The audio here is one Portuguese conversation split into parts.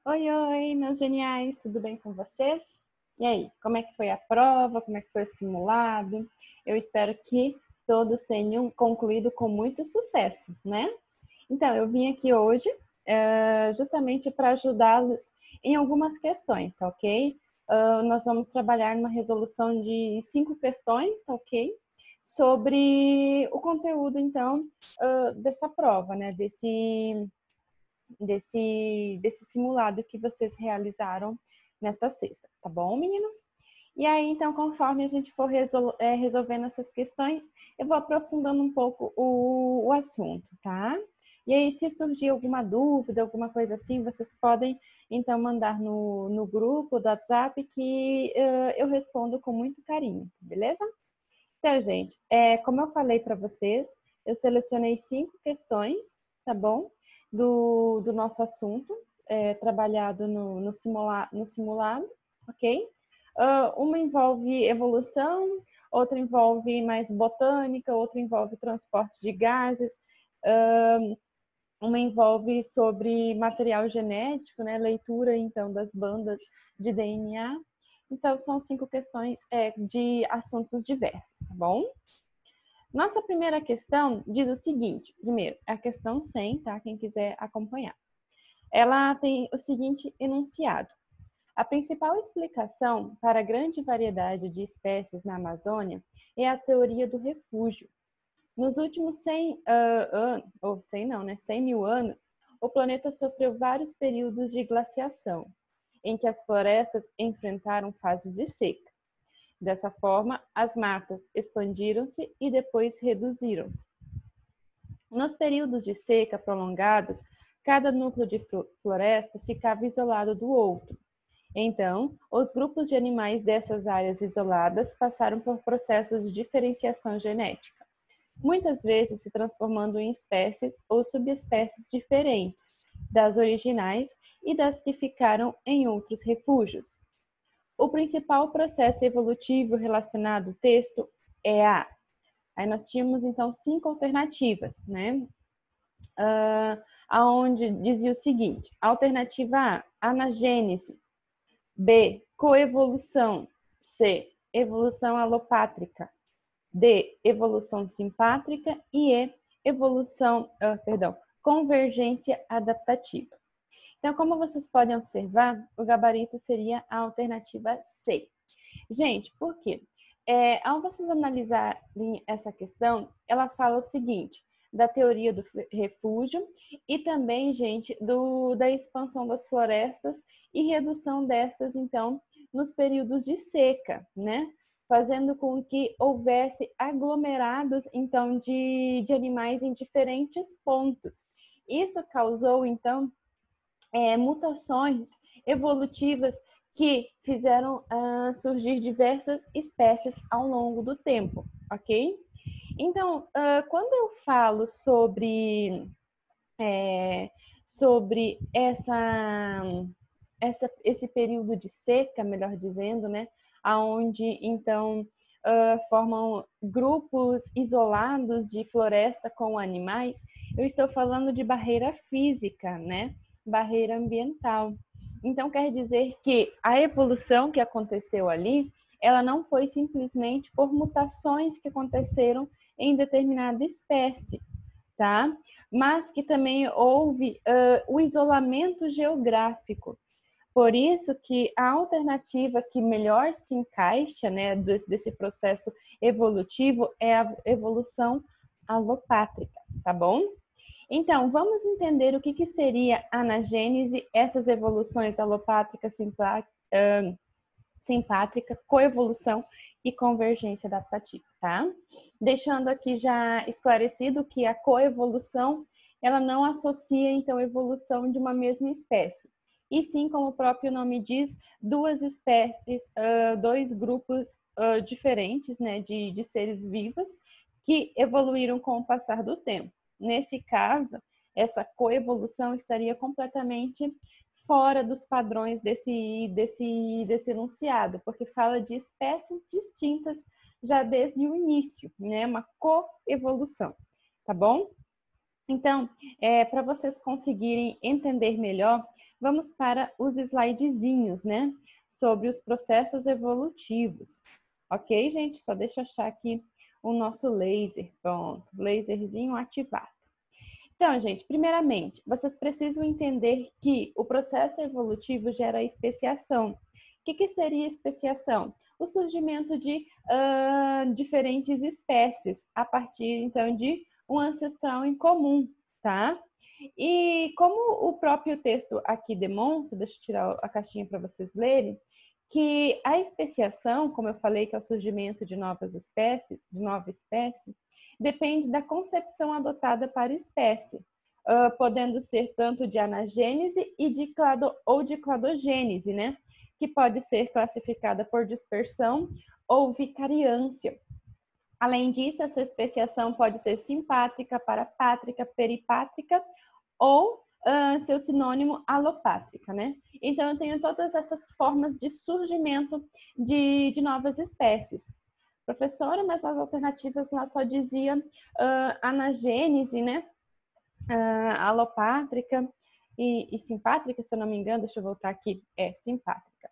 Oi, oi, meus geniais, tudo bem com vocês? E aí, como é que foi a prova? Como é que foi o simulado? Eu espero que todos tenham concluído com muito sucesso, né? Então, eu vim aqui hoje justamente para ajudá-los em algumas questões, tá ok? Nós vamos trabalhar numa resolução de 5 questões, tá ok? Sobre o conteúdo, então, dessa prova, né? Desse simulado que vocês realizaram nesta sexta, tá bom, meninos? E aí, então, conforme a gente for resolvendo essas questões, eu vou aprofundando um pouco o assunto, tá? E aí, se surgir alguma dúvida, alguma coisa assim, vocês podem, então, mandar no grupo do WhatsApp que eu respondo com muito carinho, beleza? Então, gente, como eu falei para vocês, eu selecionei 5 questões, tá bom? Do nosso assunto, trabalhado no simulado, ok? Uma envolve evolução, outra envolve mais botânica, outra envolve transporte de gases, uma envolve sobre material genético, né? Leitura, então, das bandas de DNA. Então, são 5 questões de assuntos diversos, tá bom? Nossa primeira questão diz o seguinte, primeiro, a questão 100, tá? Quem quiser acompanhar. Ela tem o seguinte enunciado. A principal explicação para a grande variedade de espécies na Amazônia é a teoria do refúgio. Nos últimos 100 mil anos, o planeta sofreu vários períodos de glaciação, em que as florestas enfrentaram fases de seca. Dessa forma, as matas expandiram-se e depois reduziram-se. Nos períodos de seca prolongados, cada núcleo de floresta ficava isolado do outro. Então, os grupos de animais dessas áreas isoladas passaram por processos de diferenciação genética, muitas vezes se transformando em espécies ou subespécies diferentes das originais e das que ficaram em outros refúgios. O principal processo evolutivo relacionado ao texto é a... Aí nós tínhamos, então, 5 alternativas, né? Aonde dizia o seguinte, alternativa A, anagênese, B, coevolução, C, evolução alopátrica, D, evolução simpátrica e E, convergência adaptativa. Então, como vocês podem observar, o gabarito seria a alternativa C. Gente, por quê? Ao vocês analisarem essa questão, ela fala o seguinte, da teoria do refúgio e também, gente, da expansão das florestas e redução dessas, então, nos períodos de seca, né? Fazendo com que houvesse aglomerados, então, de animais em diferentes pontos. Isso causou, então, mutações evolutivas que fizeram surgir diversas espécies ao longo do tempo, ok? Então, quando eu falo sobre esse período de seca, melhor dizendo, né, aonde então formam grupos isolados de floresta com animais, eu estou falando de barreira física, né, barreira ambiental. Então quer dizer que a evolução que aconteceu ali, ela não foi simplesmente por mutações que aconteceram em determinada espécie, tá? Mas que também houve o isolamento geográfico. Por isso que a alternativa que melhor se encaixa, né, desse processo evolutivo é a evolução alopátrica, tá bom? Então, vamos entender o que seria anagênese, essas evoluções alopátrica, simpátrica, coevolução e convergência adaptativa, tá? Deixando aqui já esclarecido que a coevolução, ela não associa, então, a evolução de uma mesma espécie, e sim, como o próprio nome diz, duas espécies, dois grupos diferentes, né, de seres vivos que evoluíram com o passar do tempo. Nesse caso, essa coevolução estaria completamente fora dos padrões desse enunciado, porque fala de espécies distintas já desde o início, né? Uma coevolução, tá bom? Então, para vocês conseguirem entender melhor, vamos para os slidezinhos, né? Sobre os processos evolutivos. Ok, gente? Só deixa eu achar aqui o nosso laser. Pronto, laserzinho ativado. Então, gente, primeiramente, vocês precisam entender que o processo evolutivo gera especiação. O que seria especiação? O surgimento de diferentes espécies a partir, então, de um ancestral em comum, tá? E como o próprio texto aqui demonstra, deixa eu tirar a caixinha para vocês lerem, que a especiação, como eu falei, que é o surgimento de novas espécies, de nova espécie, depende da concepção adotada para a espécie, podendo ser tanto de anagênese ou de cladogênese, né? Que pode ser classificada por dispersão ou vicariância. Além disso, essa especiação pode ser simpátrica, parapátrica, peripátrica ou seu sinônimo alopátrica, né? Então, eu tenho todas essas formas de surgimento de novas espécies. Professora, mas as alternativas lá só dizia anagênese, né? Alopátrica e simpátrica, se eu não me engano, deixa eu voltar aqui, é simpátrica.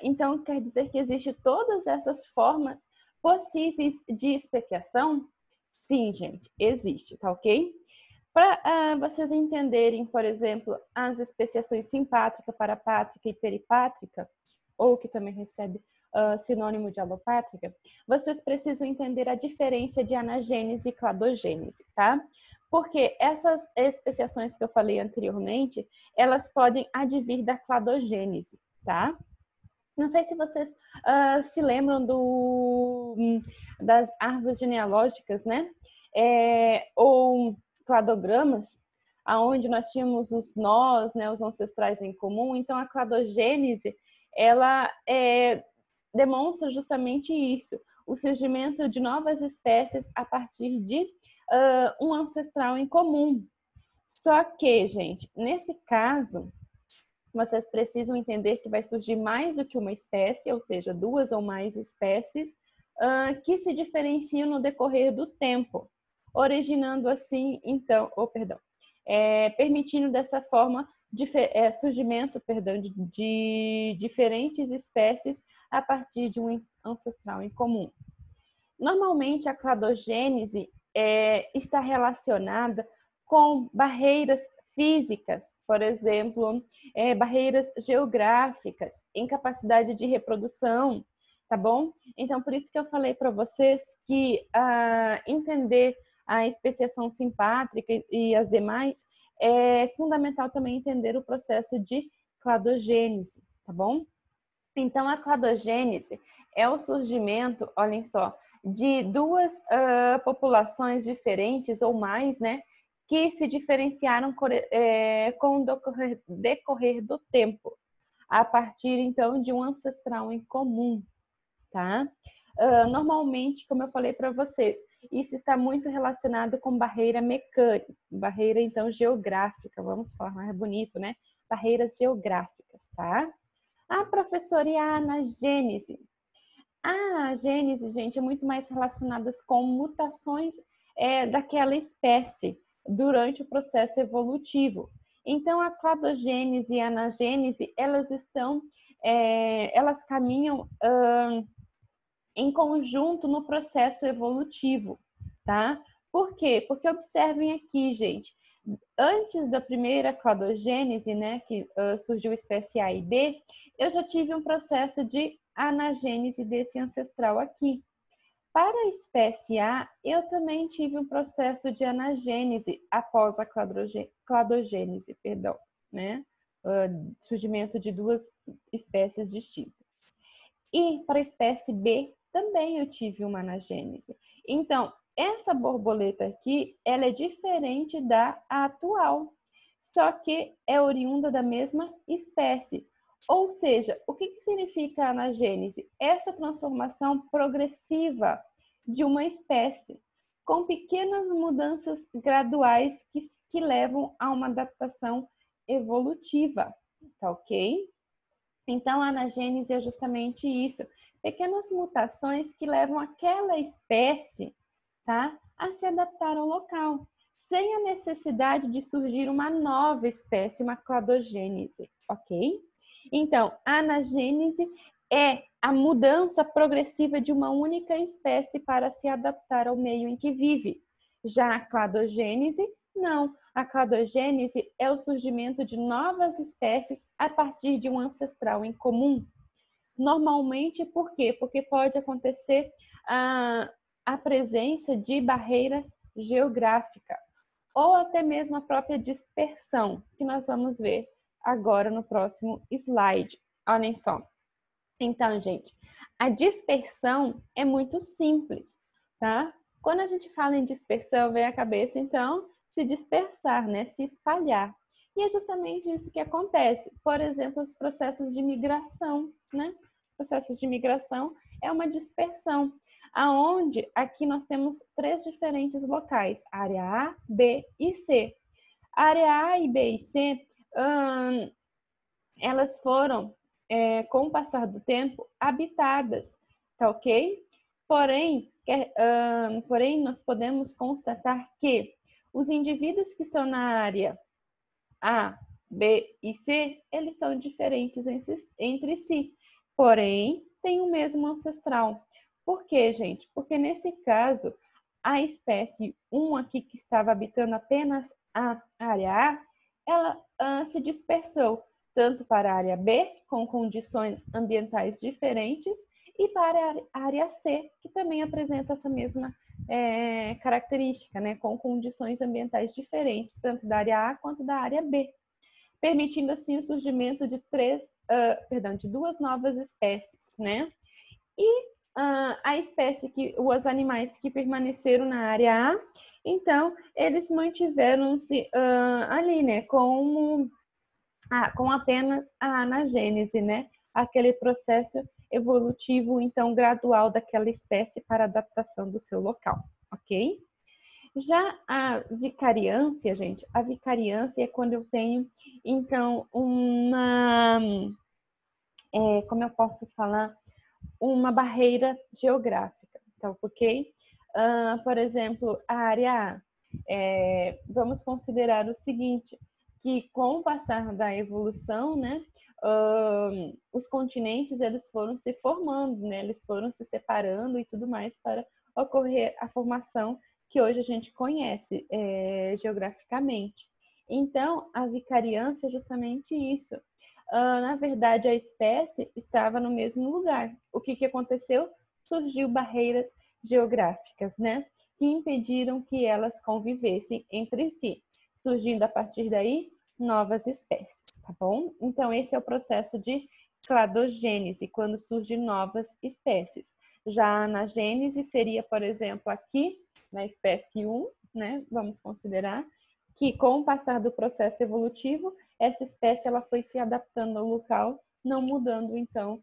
Então, quer dizer que existe todas essas formas possíveis de especiação? Sim, gente, existe, tá ok? Para vocês entenderem, por exemplo, as especiações simpátrica, parapátrica e peripátrica, ou que também recebe sinônimo de alopátrica, vocês precisam entender a diferença de anagênese e cladogênese, tá? Porque essas especiações que eu falei anteriormente, elas podem advir da cladogênese, tá? Não sei se vocês se lembram das árvores genealógicas, né? Ou cladogramas, aonde nós tínhamos os nós, né, os ancestrais em comum. Então, a cladogênese, ela demonstra justamente isso, o surgimento de novas espécies a partir de um ancestral em comum. Só que, gente, nesse caso, vocês precisam entender que vai surgir mais do que uma espécie, ou seja, duas ou mais espécies, que se diferenciam no decorrer do tempo, originando assim, então, permitindo dessa forma surgimento, de diferentes espécies a partir de um ancestral em comum. Normalmente, a cladogênese está relacionada com barreiras físicas, por exemplo, barreiras geográficas, incapacidade de reprodução, tá bom? Então, por isso que eu falei para vocês que entender a especiação simpátrica e as demais é fundamental também entender o processo de cladogênese, tá bom? Então, a cladogênese é o surgimento, olhem só, de duas populações diferentes ou mais, né, que se diferenciaram com o decorrer do tempo, a partir, então, de um ancestral em comum, tá? Normalmente, como eu falei para vocês, isso está muito relacionado com barreira mecânica, barreira, então, geográfica, vamos falar mais bonito, né? Barreiras geográficas, tá? Professora, e a anagênese? A gênese, gente, é muito mais relacionada com mutações daquela espécie durante o processo evolutivo. Então, a cladogênese e a anagênese, elas caminham em conjunto no processo evolutivo, tá? Por quê? Porque observem aqui, gente, antes da primeira cladogênese, né, que surgiu a espécie A e B, eu já tive um processo de anagênese desse ancestral aqui. Para a espécie A, eu também tive um processo de anagênese após a cladogênese, né? Surgimento de duas espécies distintas. E para a espécie B, também eu tive uma anagênese. Então, essa borboleta aqui, ela é diferente da atual, só que é oriunda da mesma espécie. Ou seja, o que significa a anagênese? Essa transformação progressiva de uma espécie, com pequenas mudanças graduais que levam a uma adaptação evolutiva, tá ok? Então, a anagênese é justamente isso, pequenas mutações que levam aquela espécie, tá, a se adaptar ao local. sem a necessidade de surgir uma nova espécie, uma cladogênese, ok? Então, a anagênese é a mudança progressiva de uma única espécie para se adaptar ao meio em que vive. Já a cladogênese, não. A cladogênese é o surgimento de novas espécies a partir de um ancestral em comum. Normalmente, por quê? Porque pode acontecer a presença de barreira geográfica ou até mesmo a própria dispersão, que nós vamos ver agora no próximo slide. Olhem só. Então, gente, a dispersão é muito simples, tá? Quando a gente fala em dispersão, vem à cabeça, então, se dispersar, né? Se espalhar. E é justamente isso que acontece. Por exemplo, os processos de migração, né? Processos de migração é uma dispersão, aonde aqui nós temos 3 diferentes locais, área A, B e C. A área A e B e C, elas foram, com o passar do tempo, habitadas, tá ok? Porém, nós podemos constatar que os indivíduos que estão na área A, B e C, eles são diferentes entre si, porém, têm o mesmo ancestral. Por quê, gente? Porque nesse caso, a espécie 1 aqui que estava habitando apenas a área A, ela se dispersou tanto para a área B, com condições ambientais diferentes, e para a área C, que também apresenta essa mesma característica, né, com condições ambientais diferentes, tanto da área A quanto da área B, permitindo assim o surgimento de de 2 novas espécies, né? E a espécie os animais que permaneceram na área A, então eles mantiveram-se ali, né, com apenas a anagênese, né? Aquele processo evolutivo, então, gradual daquela espécie para adaptação do seu local, ok? Já a vicariância, gente, a vicariância é quando eu tenho, então, como eu posso falar? Uma barreira geográfica, então, ok? Por exemplo, a área A, vamos considerar o seguinte, que com o passar da evolução, né, os continentes eles foram se formando, né, eles foram se separando e tudo mais para ocorrer a formação que hoje a gente conhece geograficamente. Então, a vicariância é justamente isso. Na verdade, a espécie estava no mesmo lugar. O que aconteceu? Surgiu barreiras geográficas, né, que impediram que elas convivessem entre si, surgindo a partir daí novas espécies, tá bom? Então, esse é o processo de cladogênese, quando surgem novas espécies. Já a anagênese seria, por exemplo, aqui, na espécie 1, né, vamos considerar, que com o passar do processo evolutivo, essa espécie ela foi se adaptando ao local, não mudando, então,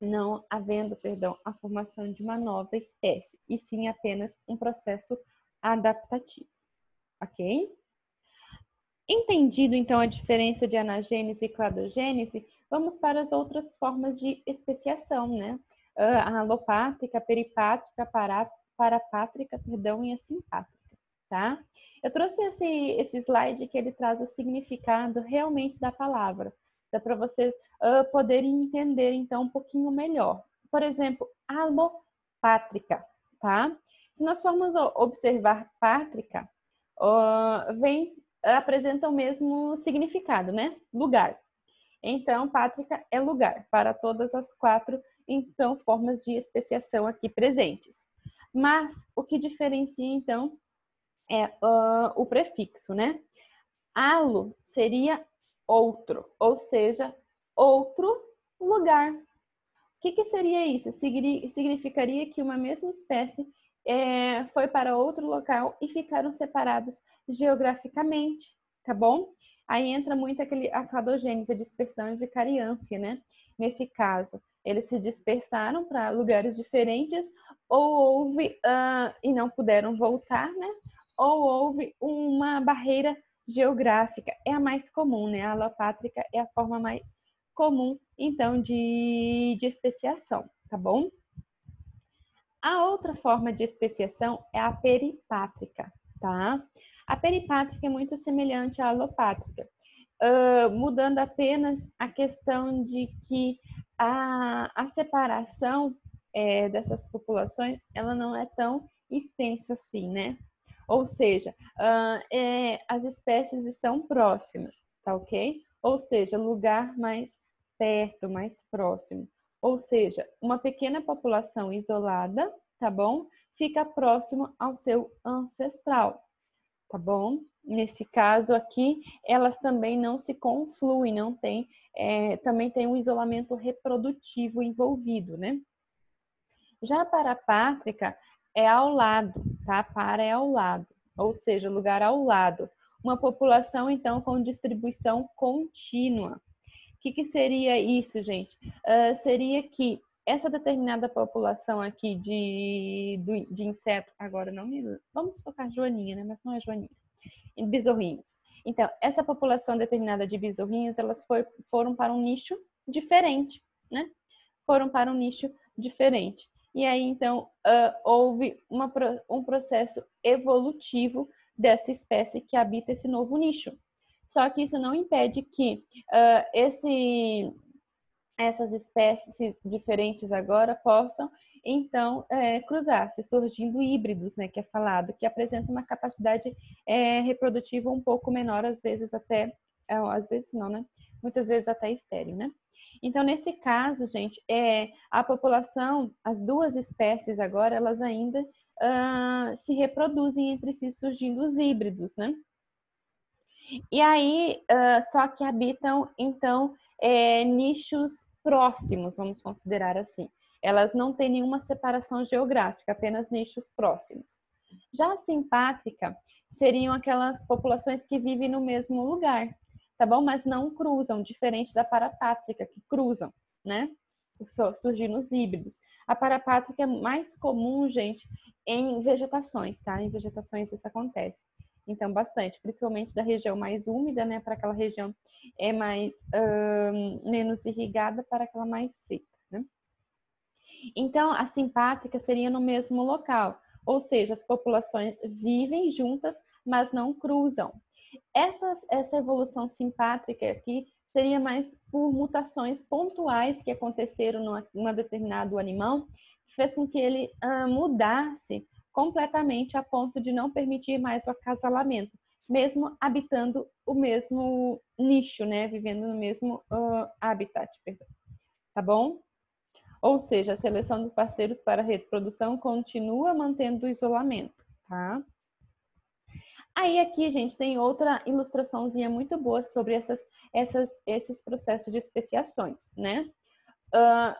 não havendo, a formação de uma nova espécie, e sim apenas um processo adaptativo, ok? Entendido, então, a diferença de anagênese e cladogênese, vamos para as outras formas de especiação, né? A alopátrica, peripátrica, parapátrica, e a simpátrica, tá? Eu trouxe esse slide que ele traz o significado realmente da palavra, dá para vocês poderem entender, então, um pouquinho melhor. Por exemplo, alopátrica, tá? Se nós formos observar pátrica, apresenta o mesmo significado, né? Lugar. Então, pátrica é lugar para todas as 4, então, formas de especiação aqui presentes. Mas o que diferencia, então, é o prefixo, né? Alo seria outro, ou seja, outro lugar. O que seria isso? Significaria que uma mesma espécie foi para outro local e ficaram separadas geograficamente, tá bom? Aí entra muito a cladogênese, a dispersão e vicariância, né? Nesse caso, eles se dispersaram para lugares diferentes, ou houve, e não puderam voltar, né? Ou houve uma barreira geográfica. É a mais comum, né? A alopátrica é a forma mais comum, então, de especiação, tá bom? A outra forma de especiação é a peripátrica, tá? A peripátrica é muito semelhante à alopátrica, mudando apenas a questão de que a separação dessas populações, ela não é tão extensa assim, né? Ou seja, as espécies estão próximas, tá ok? Ou seja, lugar mais perto, mais próximo. Ou seja, uma pequena população isolada, tá bom? Fica próximo ao seu ancestral, tá bom? Nesse caso aqui, elas também não se confluem, não tem, também tem um isolamento reprodutivo envolvido, né? Já para a pátrica, é ao lado, tá? Para é ao lado, ou seja, lugar ao lado. Uma população, então, com distribuição contínua. O que seria isso, gente? Seria que essa determinada população aqui de inseto, agora não me... Vamos colocar joaninha, né? Mas não é joaninha. Besorrinhos. Então, essa população determinada de besorrinhos, elas foram para um nicho diferente, né? Foram para um nicho diferente. E aí, então, houve um processo evolutivo desta espécie que habita esse novo nicho. Só que isso não impede que essas espécies diferentes agora possam, então, cruzar-se, surgindo híbridos, né, que é falado, que apresentam uma capacidade reprodutiva um pouco menor, às vezes até, às vezes não, né? Muitas vezes até estéril, né? Então, nesse caso, gente, a população, as duas espécies agora, elas ainda se reproduzem entre si, surgindo os híbridos, né? E aí, só que habitam, então, nichos próximos, vamos considerar assim. Elas não têm nenhuma separação geográfica, apenas nichos próximos. Já a simpátrica seriam aquelas populações que vivem no mesmo lugar, tá bom? Mas não cruzam, diferente da parapátrica, que cruzam, né? Surgindo os híbridos. A parapátrica é mais comum, gente, em vegetações, tá? Em vegetações isso acontece. Então, bastante, principalmente da região mais úmida, né? Para aquela região mais menos irrigada, para aquela mais seca, né? Então, a simpátrica seria no mesmo local, ou seja, as populações vivem juntas, mas não cruzam. Essa evolução simpátrica aqui seria mais por mutações pontuais que aconteceram num determinado animal, que fez com que ele mudasse completamente a ponto de não permitir mais o acasalamento, mesmo habitando o mesmo nicho, né? Vivendo no mesmo habitat, perdão. Tá bom? Ou seja, a seleção dos parceiros para a reprodução continua mantendo o isolamento, tá? Aí aqui, gente, tem outra ilustraçãozinha muito boa sobre esses processos de especiações, né?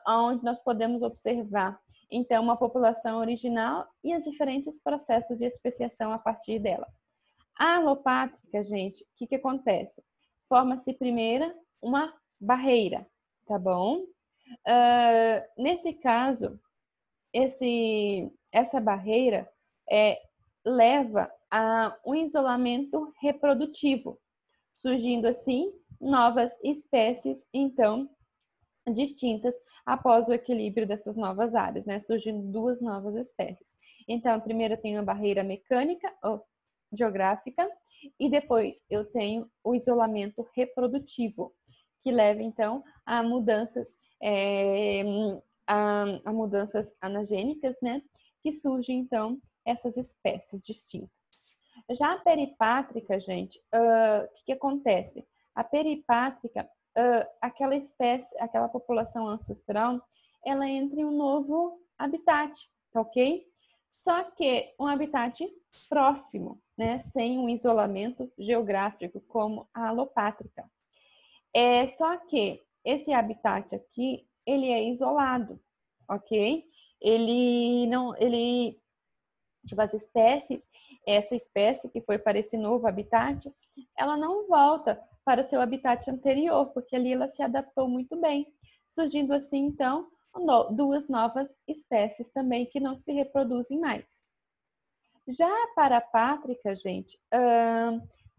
Onde nós podemos observar, então, uma população original e os diferentes processos de especiação a partir dela. A alopátrica, gente, o que acontece? Forma-se primeiro uma barreira, tá bom? Nesse caso, essa barreira leva a um isolamento reprodutivo, surgindo assim novas espécies, então, distintas após o equilíbrio dessas novas áreas, né? Surgindo duas novas espécies. Então, a primeira tem uma barreira mecânica ou geográfica e depois eu tenho o isolamento reprodutivo, que leva então a mudanças a mudanças anagênicas, né? Que surgem então essas espécies distintas. Já a peripátrica, gente, o que acontece? A peripátrica, aquela espécie, aquela população ancestral, ela entra em um novo habitat, tá ok? Só que um habitat próximo, né? Sem um isolamento geográfico como a alopátrica. Só que esse habitat aqui, ele é isolado, ok? Tipo, as espécies, essa espécie que foi para esse novo habitat, ela não volta para o seu habitat anterior, porque ali ela se adaptou muito bem, surgindo assim, então, duas novas espécies também que não se reproduzem mais. Já para a pátrica, gente,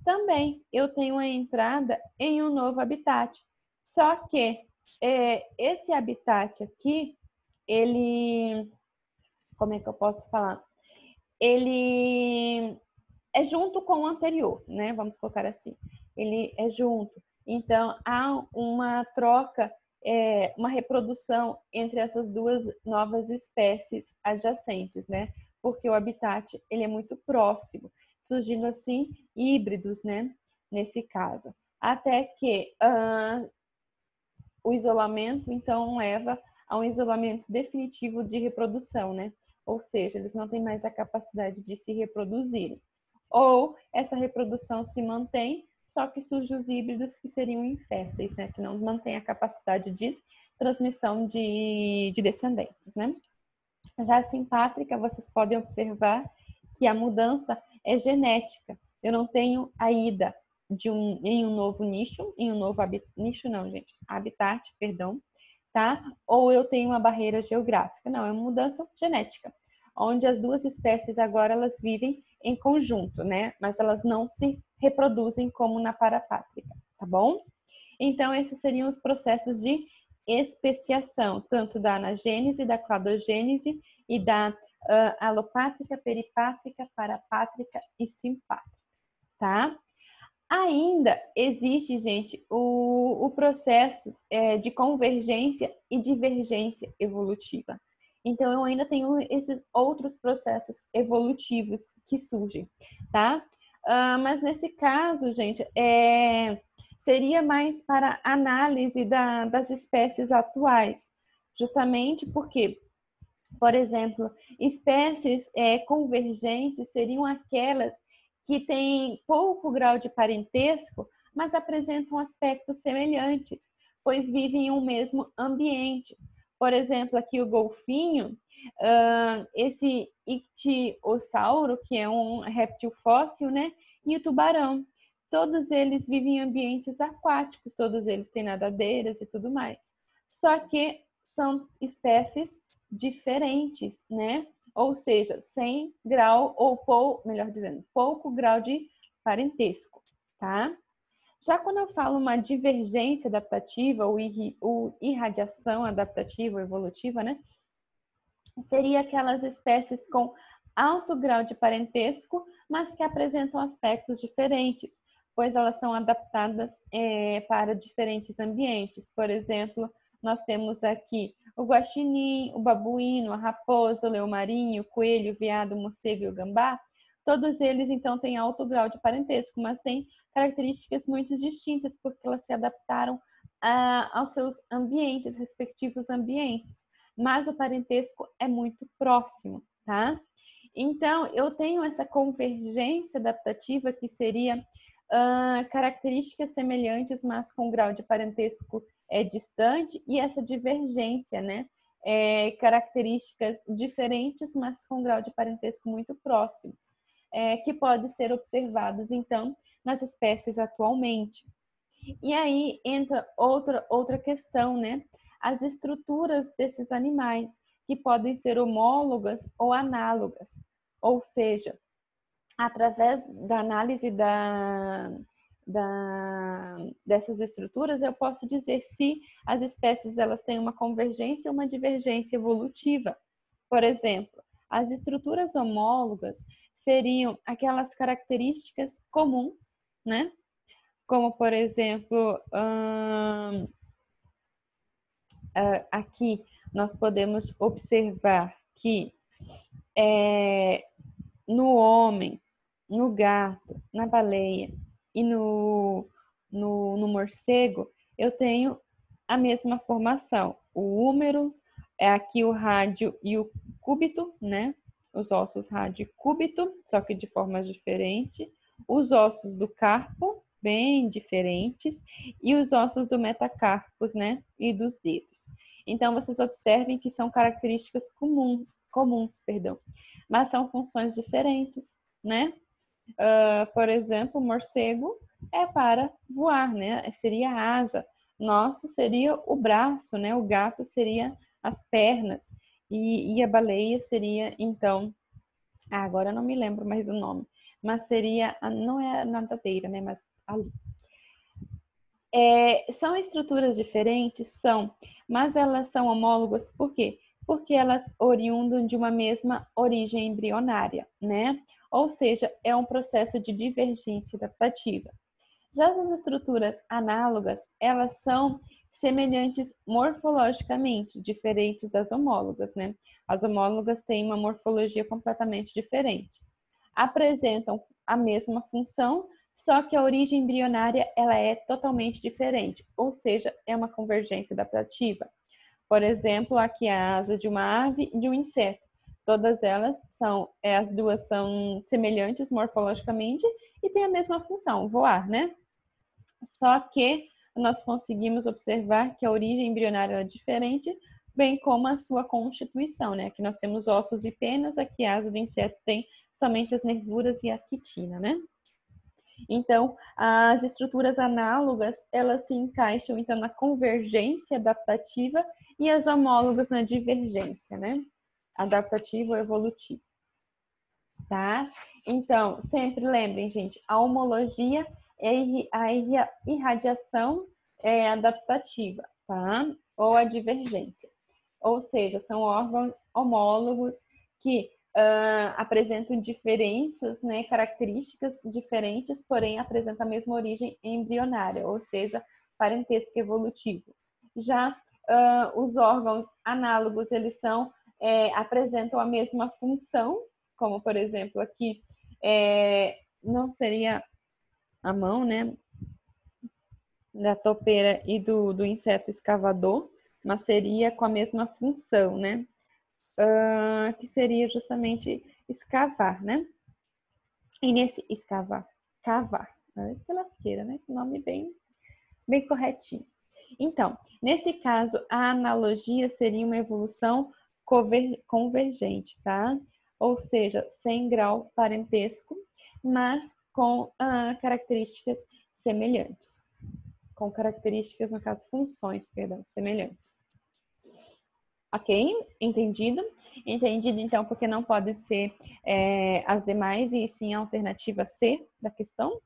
também eu tenho a entrada em um novo habitat, só que esse habitat aqui, ele, como é que eu posso falar? Ele é junto com o anterior, né? Vamos colocar assim. Ele é junto. Então, há uma troca, uma reprodução entre essas duas novas espécies adjacentes, né? Porque o habitat, ele é muito próximo, surgindo assim híbridos, né? Nesse caso. Até que o isolamento, então, leva a um isolamento definitivo de reprodução, né? Ou seja, eles não têm mais a capacidade de se reproduzir. Ou essa reprodução se mantém, só que surgem os híbridos que seriam inférteis, né? Que não mantêm a capacidade de transmissão de descendentes, né? Já a simpátrica, vocês podem observar que a mudança é genética. Eu não tenho a ida em um novo nicho, em um novo habitat, perdão, tá? Ou eu tenho uma barreira geográfica. Não, é uma mudança genética, onde as duas espécies agora elas vivem em conjunto, né? Mas elas não se reproduzem como na parapátrica, tá bom? Então, esses seriam os processos de especiação, tanto da anagênese, da cladogênese e da alopátrica, peripátrica, parapátrica e simpátrica, tá? Ainda existe, gente, o processo de convergência e divergência evolutiva. Então, eu ainda tenho esses outros processos evolutivos que surgem, tá? Mas nesse caso, gente, seria mais para análise das espécies atuais, justamente porque, por exemplo, espécies convergentes seriam aquelas que têm pouco grau de parentesco, mas apresentam aspectos semelhantes, pois vivem em um mesmo ambiente. Por exemplo, aqui o golfinho, esse ictiosauro, que é um réptil fóssil, né? E o tubarão. Todos eles vivem em ambientes aquáticos, todos eles têm nadadeiras e tudo mais. Só que são espécies diferentes, né? Ou seja, sem grau ou melhor dizendo, pouco grau de parentesco, tá? Já quando eu falo uma divergência adaptativa ou irradiação adaptativa ou evolutiva, né? Seria aquelas espécies com alto grau de parentesco, mas que apresentam aspectos diferentes, pois elas são adaptadas para diferentes ambientes. Por exemplo, nós temos aqui o guaxinim, o babuíno, a raposa, o leão marinho, o coelho, o veado, o morcego e o gambá. Todos eles, então, têm alto grau de parentesco, mas têm características muito distintas, porque elas se adaptaram aos seus ambientes, respectivos ambientes. Mas o parentesco é muito próximo, tá? Então, eu tenho essa convergência adaptativa que seria características semelhantes, mas com grau de parentesco distante, e essa divergência, né? Características diferentes, mas com grau de parentesco muito próximos, que pode ser observados, então, nas espécies atualmente. E aí entra outra questão, né? As estruturas desses animais, que podem ser homólogas ou análogas, ou seja, através da análise dessas estruturas, eu posso dizer se as espécies elas têm uma convergência ou uma divergência evolutiva. Por exemplo, as estruturas homólogas seriam aquelas características comuns, né? Como, por exemplo, aqui nós podemos observar que no homem, no gato, na baleia e no morcego, eu tenho a mesma formação. O húmero, aqui o rádio e o cúbito, né? Os ossos rádio e cúbito, só que de formas diferentes. Os ossos do carpo, bem diferentes, e os ossos do metacarpus, né? E dos dedos. Então, vocês observem que são características comuns, mas são funções diferentes, né? Por exemplo, o morcego é para voar, né? Seria a asa. Nosso seria o braço, né? O gato seria as pernas. E a baleia seria, então... agora eu não me lembro mais o nome. Mas seria... não é a nadadeira, né? Mas ali. São estruturas diferentes? São. Mas elas são homólogas por quê? Porque elas oriundam de uma mesma origem embrionária, né? ou seja, é um processo de divergência adaptativa. Já as estruturas análogas, elas são semelhantes morfologicamente, diferentes das homólogas, né? As homólogas têm uma morfologia completamente diferente. Apresentam a mesma função, só que a origem embrionária ela é totalmente diferente, ou seja, é uma convergência adaptativa. Por exemplo, aqui a asa de uma ave e de um inseto. Todas elas são, as duas são semelhantes morfologicamente e têm a mesma função, voar, né? Só que nós conseguimos observar que a origem embrionária é diferente, bem como a sua constituição, né? Aqui nós temos ossos e penas, aqui a asa do inseto tem somente as nervuras e a quitina, né? Então, as estruturas análogas, elas se encaixam, então, na convergência adaptativa e as homólogas na divergência, né? Adaptativa ou evolutiva. Tá? Então, sempre lembrem, gente, a homologia é a irradiação adaptativa, tá? Ou a divergência. Ou seja, são órgãos homólogos que apresentam diferenças, né, características diferentes, porém apresentam a mesma origem embrionária, ou seja, parentesco evolutivo. Já os órgãos análogos, eles apresentam a mesma função, como por exemplo aqui, não seria a mão, né, da topeira e do inseto escavador, mas seria com a mesma função, né, que seria justamente escavar, né, e nesse escavar, cavar, que lasqueira, né, nome bem corretinho. Então, nesse caso, a analogia seria uma evolução convergente, tá? Ou seja, sem grau parentesco, mas com características semelhantes. Com características, no caso, funções, perdão, semelhantes. Ok? Entendido? Entendido, então, porque não pode ser as demais e sim a alternativa C da questão?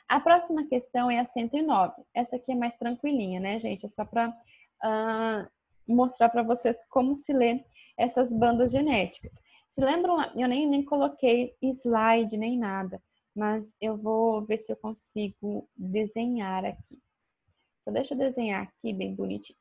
A próxima questão é a 109. Essa aqui é mais tranquilinha, né, gente? É só para mostrar para vocês como se lê essas bandas genéticas. Se lembram, eu nem coloquei slide nem nada, mas eu vou ver se eu consigo desenhar aqui. Então, deixa eu desenhar aqui bem bonitinho.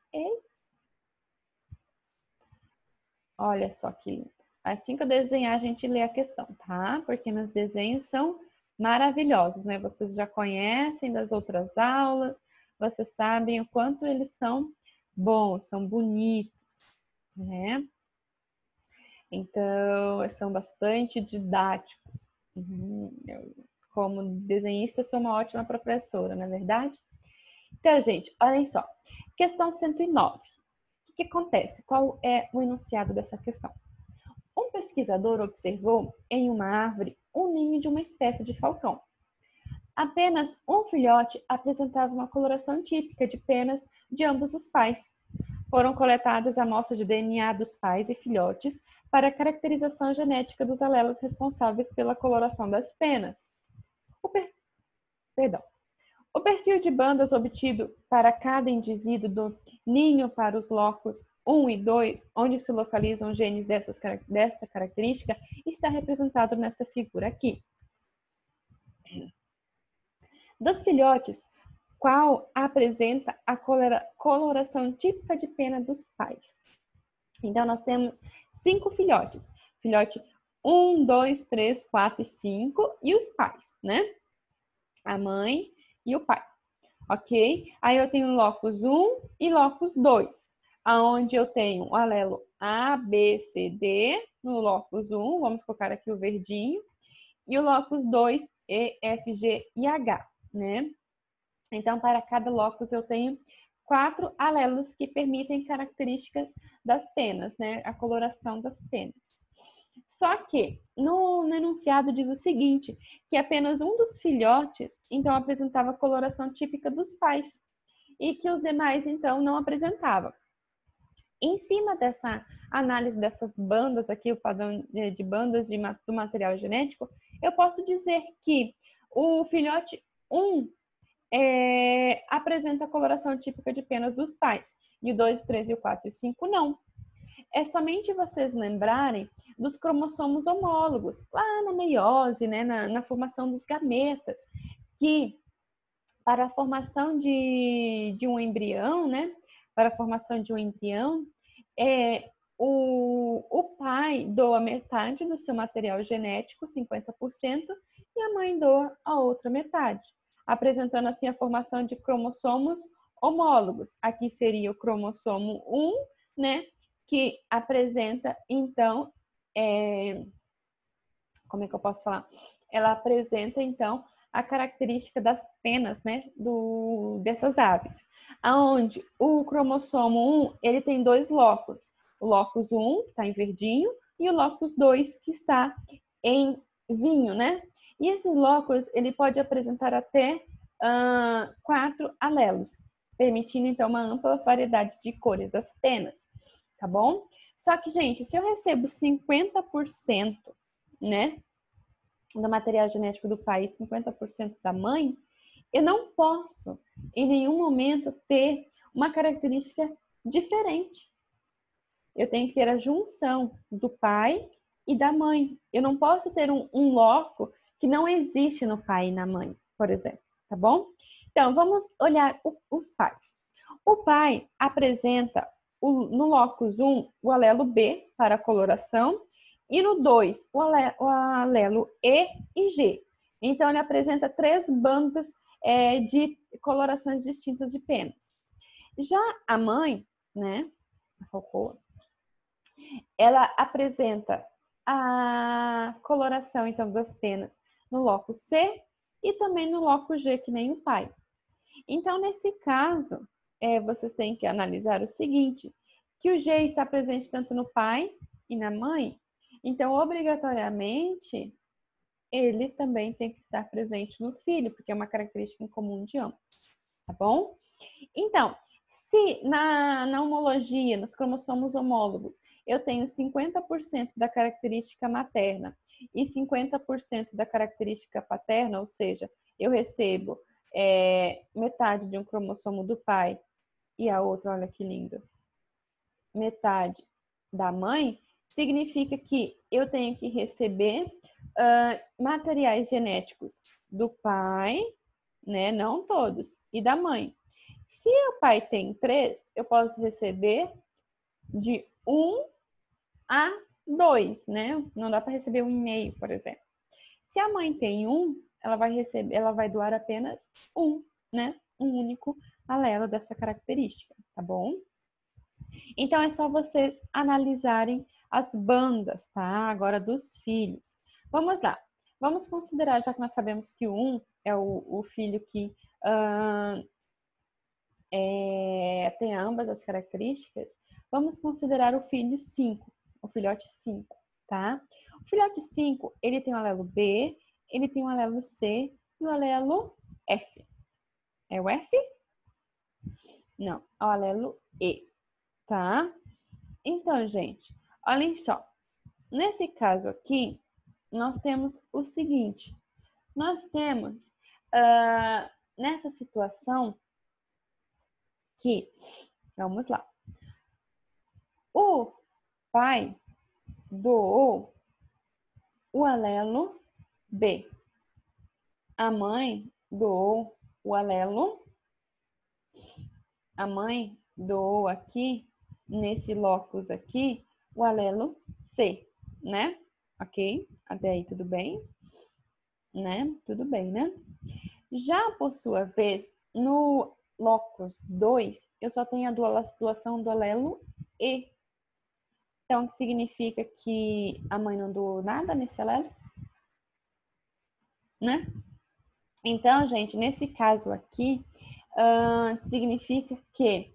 Olha só que lindo. Assim que eu desenhar, a gente lê a questão, tá? Porque meus desenhos são maravilhosos, né? Vocês já conhecem das outras aulas, vocês sabem o quanto eles são bons, são bonitos, né? Então, são bastante didáticos. Eu, como desenhista, sou uma ótima professora, não é verdade? Então, gente, olhem só. Questão 109. O que acontece? Qual é o enunciado dessa questão? Um pesquisador observou em uma árvore um ninho de uma espécie de falcão. Apenas um filhote apresentava uma coloração típica de penas de ambos os pais. Foram coletadas amostras de DNA dos pais e filhotes para a caracterização genética dos alelos responsáveis pela coloração das penas. O perfil de bandas obtido para cada indivíduo do ninho para os locos 1 e 2, onde se localizam genes dessa característica, está representado nessa figura aqui. Dos filhotes, qual apresenta a coloração típica de pena dos pais? Então, nós temos 5 filhotes. Filhote 1, 2, 3, 4 e 5 e os pais, né? A mãe e o pai, ok? Aí eu tenho locus 1 e locus 2, aonde eu tenho o alelo A, B, C, D, no locus 1, vamos colocar aqui o verdinho, e o locus 2, E, F, G e H, né? Então, para cada locus eu tenho 4 alelos que permitem características das penas, né? A coloração das penas. Só que no enunciado diz o seguinte, que apenas um dos filhotes, então, apresentava a coloração típica dos pais e que os demais, então, não apresentavam. Em cima dessa análise dessas bandas aqui, o padrão de bandas do material genético, eu posso dizer que o filhote 1 apresenta a coloração típica de penas dos pais, e o 2, o 3, o 4 e o 5 não. É somente vocês lembrarem dos cromossomos homólogos, lá na meiose, né, na formação dos gametas, que para a formação de um embrião, né, para a formação de um embrião, o pai doa metade do seu material genético, 50%, e a mãe doa a outra metade, apresentando assim a formação de cromossomos homólogos. Aqui seria o cromossomo 1, né, que apresenta, então, como é que eu posso falar? Ela apresenta, então, a característica das penas, né, dessas aves, aonde o cromossomo 1, ele tem dois locos, o locus 1, que está em verdinho, e o locus 2, que está em vinho, né? E esse locus, ele pode apresentar até 4 alelos, permitindo, então, uma ampla variedade de cores das penas, tá bom? Só que, gente, se eu recebo 50%, né, do material genético do pai e 50% da mãe, eu não posso, em nenhum momento, ter uma característica diferente. Eu tenho que ter a junção do pai e da mãe. Eu não posso ter um loco que não existe no pai e na mãe, por exemplo, tá bom? Então, vamos olhar os pais. O pai apresenta no locus 1 o alelo B para a coloração e no 2 o alelo E e G. Então, ele apresenta 3 bandas de colorações distintas de penas. Já a mãe, né, a falcoa, ela apresenta a coloração, então, das penas no locus C e também no locus G, que nem o pai. Então, nesse caso, vocês têm que analisar o seguinte, que o G está presente tanto no pai e na mãe, então, obrigatoriamente, ele também tem que estar presente no filho, porque é uma característica em comum de ambos, tá bom? Então, se na homologia, nos cromossomos homólogos, eu tenho 50% da característica materna e 50% da característica paterna, ou seja, eu recebo metade de um cromossomo do pai e a outra, olha que lindo, metade da mãe, significa que eu tenho que receber materiais genéticos do pai, né, não todos, e da mãe. Se o pai tem 3, eu posso receber de 1 a 2, né? Não dá para receber 1,5, por exemplo. Se a mãe tem 1, ela vai doar apenas 1, né? Um único alelo dessa característica, tá bom? Então é só vocês analisarem as bandas, tá? Agora dos filhos. Vamos lá. Vamos considerar, já que nós sabemos que o 1 é o filho que tem ambas as características, vamos considerar o filho 5, o filhote 5, tá? O filhote 5, ele tem o alelo B, ele tem o alelo C e o alelo F. É o F? Não, é o alelo E, tá? Então, gente, olhem só. Nesse caso aqui, nós temos o seguinte. Nós temos, nessa situação, que, vamos lá, o pai doou o alelo B. A mãe doou o alelo. A mãe doou aqui, nesse locus aqui, o alelo C, né? Ok? Até aí tudo bem? Né? Tudo bem, né? Já por sua vez, no locus 2, eu só tenho a doação do alelo E. Então, que significa que a mãe não doou nada nesse alelo? Né? Então, gente, nesse caso aqui, significa que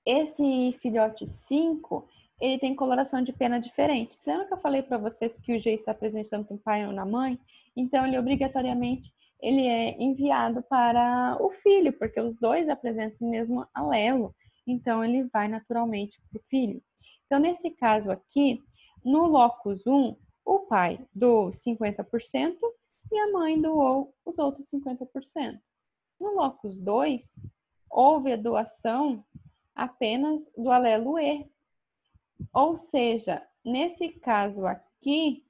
esse filhote 5, ele tem coloração de pena diferente. Você lembra que eu falei para vocês que o G está presente tanto no pai ou na mãe? Então, ele obrigatoriamente ele é enviado para o filho, porque os dois apresentam o mesmo alelo. Então, ele vai naturalmente para o filho. Então, nesse caso aqui, no locus 1, o pai doou 50% e a mãe doou os outros 50%. No locus 2, houve a doação apenas do alelo E. Ou seja, nesse caso aqui,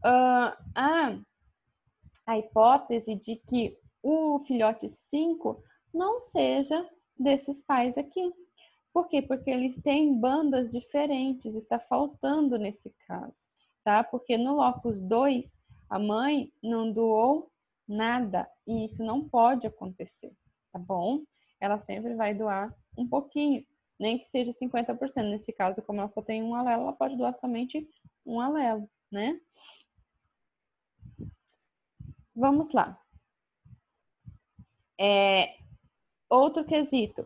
a hipótese de que o filhote 5 não seja desses pais aqui. Por quê? Porque eles têm bandas diferentes, está faltando nesse caso, tá? Porque no locus 2, a mãe não doou nada e isso não pode acontecer, tá bom? Ela sempre vai doar um pouquinho, nem que seja 50%. Nesse caso, como ela só tem um alelo, ela pode doar somente um alelo, né? Vamos lá. Outro quesito.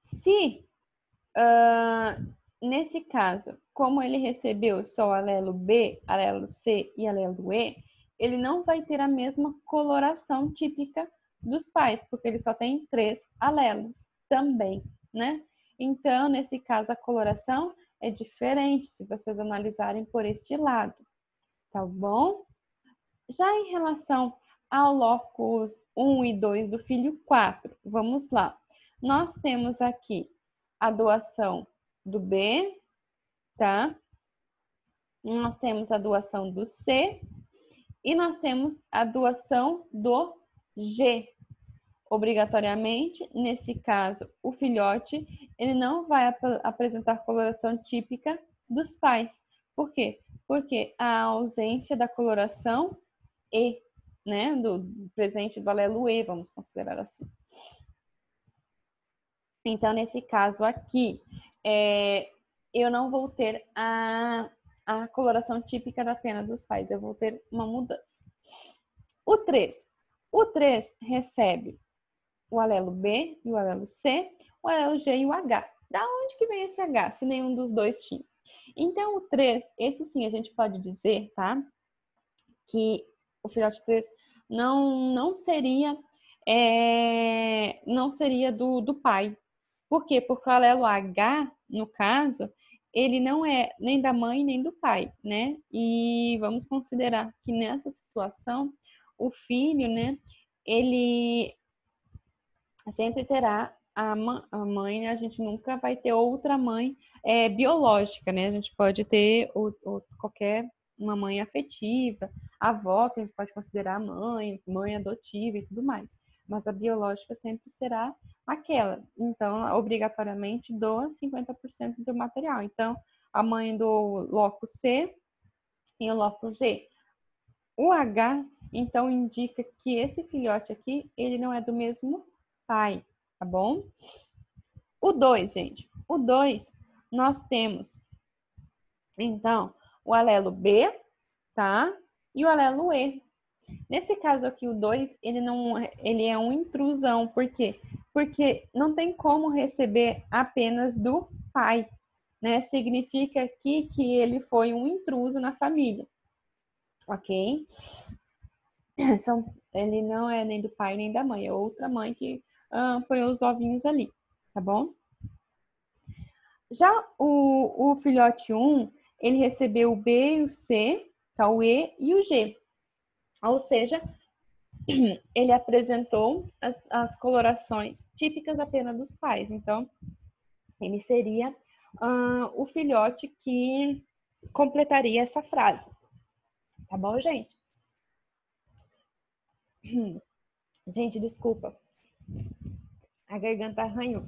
Se, nesse caso, como ele recebeu só alelo B, alelo C e alelo E, ele não vai ter a mesma coloração típica dos pais, porque ele só tem 3 alelos também, né? Então, nesse caso, a coloração é diferente, se vocês analisarem por este lado, tá bom? Já em relação ao locus 1 e 2 do filho 4, vamos lá. Nós temos aqui a doação do B, tá? Nós temos a doação do C e nós temos a doação do G. Obrigatoriamente, nesse caso, o filhote, ele não vai apresentar coloração típica dos pais. Por quê? Porque a ausência da coloração E, né, do presente do alelo E, vamos considerar assim. Então, nesse caso aqui, eu não vou ter a coloração típica da pena dos pais, eu vou ter uma mudança. O 3. O 3 recebe o alelo B e o alelo C, o alelo G e o H. Da onde que vem esse H, se nenhum dos dois tinha? Então, o 3, esse sim a gente pode dizer, tá? Que o filhote 3 não seria do pai. Por quê? Porque o alelo H, no caso, ele não é nem da mãe nem do pai, né? E vamos considerar que nessa situação, o filho, né, ele sempre terá a mãe, né? A gente nunca vai ter outra mãe biológica, né? A gente pode ter qualquer uma mãe afetiva, avó, que a gente pode considerar mãe, mãe adotiva e tudo mais. Mas a biológica sempre será aquela. Então, obrigatoriamente, doa 50% do material. Então, a mãe do loco C e o loco G. O H, então, indica que esse filhote aqui, ele não é do mesmo pai, tá bom? O 2, gente. O 2, nós temos, então, o alelo B, tá? E o alelo E. Nesse caso aqui, o 2, ele é uma intrusão. Por quê? Porque não tem como receber apenas do pai, né? Significa aqui que ele foi um intruso na família, ok? Ele não é nem do pai nem da mãe, é outra mãe que põe os ovinhos ali, tá bom? Já o filhote 1, ele recebeu o B e o C, tá? O E e o G. Ou seja, ele apresentou as colorações típicas apenas dos pais. Então, ele seria o filhote que completaria essa frase. Tá bom, gente? Gente, desculpa. A garganta arranhou.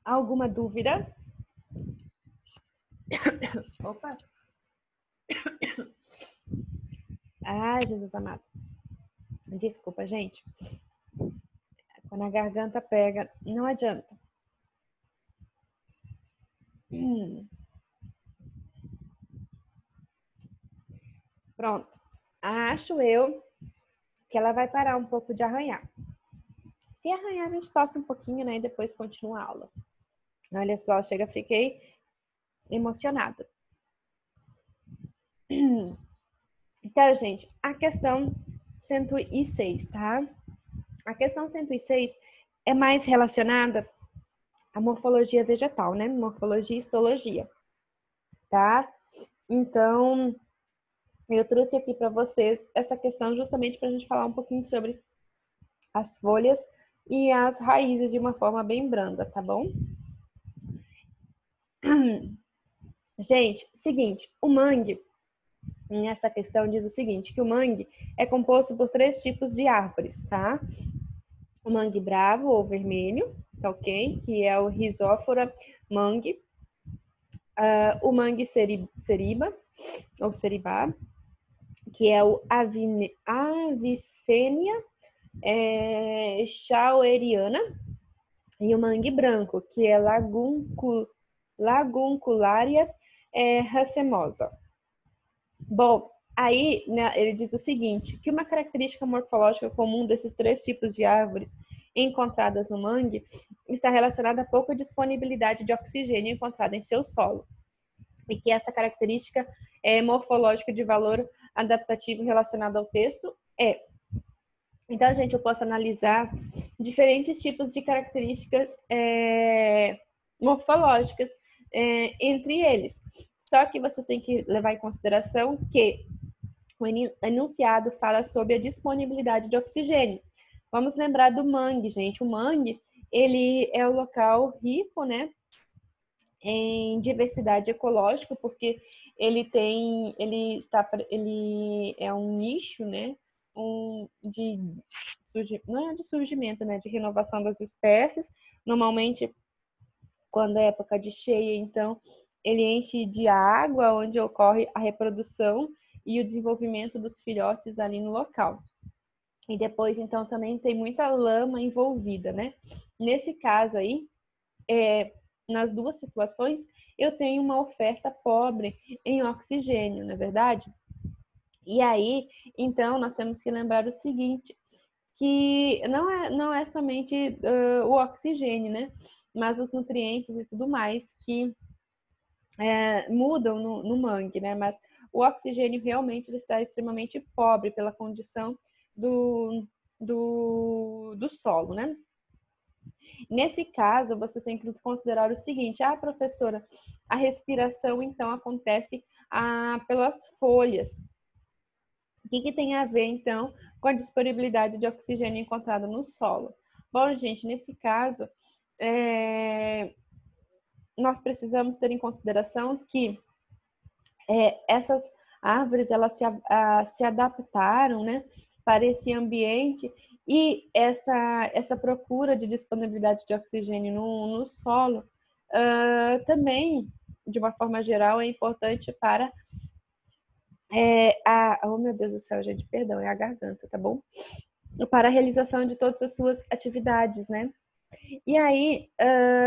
Alguma dúvida? Opa! Ai, Jesus amado. Desculpa, gente. Quando a garganta pega, não adianta. Pronto. Acho eu que ela vai parar um pouco de arranhar. Se arranhar, a gente tosse um pouquinho, né? E depois continua a aula. Olha só, fiquei emocionada. Então, gente, a questão 106, tá? A questão 106 é mais relacionada à morfologia vegetal, né? Morfologia e histologia, tá? Então, eu trouxe aqui para vocês essa questão justamente para a gente falar um pouquinho sobre as folhas e as raízes de uma forma bem branda, tá bom? Gente, seguinte, o mangue, nessa questão diz o seguinte, que o mangue é composto por 3 tipos de árvores, tá? O mangue bravo ou vermelho, tá ok? Que é o Rhizophora mangue. O mangue seriba, ou seribá, que é o Avicennia chaueriana, e o mangue branco, que é Laguncularia racemosa. Bom, aí, né, ele diz o seguinte, que uma característica morfológica comum desses 3 tipos de árvores encontradas no mangue está relacionada à pouca disponibilidade de oxigênio encontrada em seu solo, e que essa característica morfológica de valor adaptativo relacionado ao texto é. Então, gente, eu posso analisar diferentes tipos de características morfológicas entre eles. Só que vocês têm que levar em consideração que o enunciado fala sobre a disponibilidade de oxigênio. Vamos lembrar do mangue, gente. O mangue, ele é um local rico, né, em diversidade ecológica, porque ele é um nicho, né, não é de surgimento, né, de renovação das espécies. Normalmente, quando é época de cheia, então, ele enche de água, onde ocorre a reprodução e o desenvolvimento dos filhotes ali no local. E depois, então, também tem muita lama envolvida, né? Nesse caso aí, nas duas situações, eu tenho uma oferta pobre em oxigênio, não é verdade? E aí, então, nós temos que lembrar o seguinte, que não é somente o oxigênio, né? Mas os nutrientes e tudo mais que mudam no mangue, né? Mas o oxigênio realmente ele está extremamente pobre pela condição do solo, né? Nesse caso, vocês têm que considerar o seguinte: professora, a respiração então acontece pelas folhas. O que tem a ver então com a disponibilidade de oxigênio encontrada no solo? Bom, gente, nesse caso, nós precisamos ter em consideração que essas árvores elas se adaptaram, né, para esse ambiente, e essa procura de disponibilidade de oxigênio no solo também, de uma forma geral, é importante para oh meu Deus do céu, gente, perdão, é a garganta, tá bom? Para a realização de todas as suas atividades, né? E aí,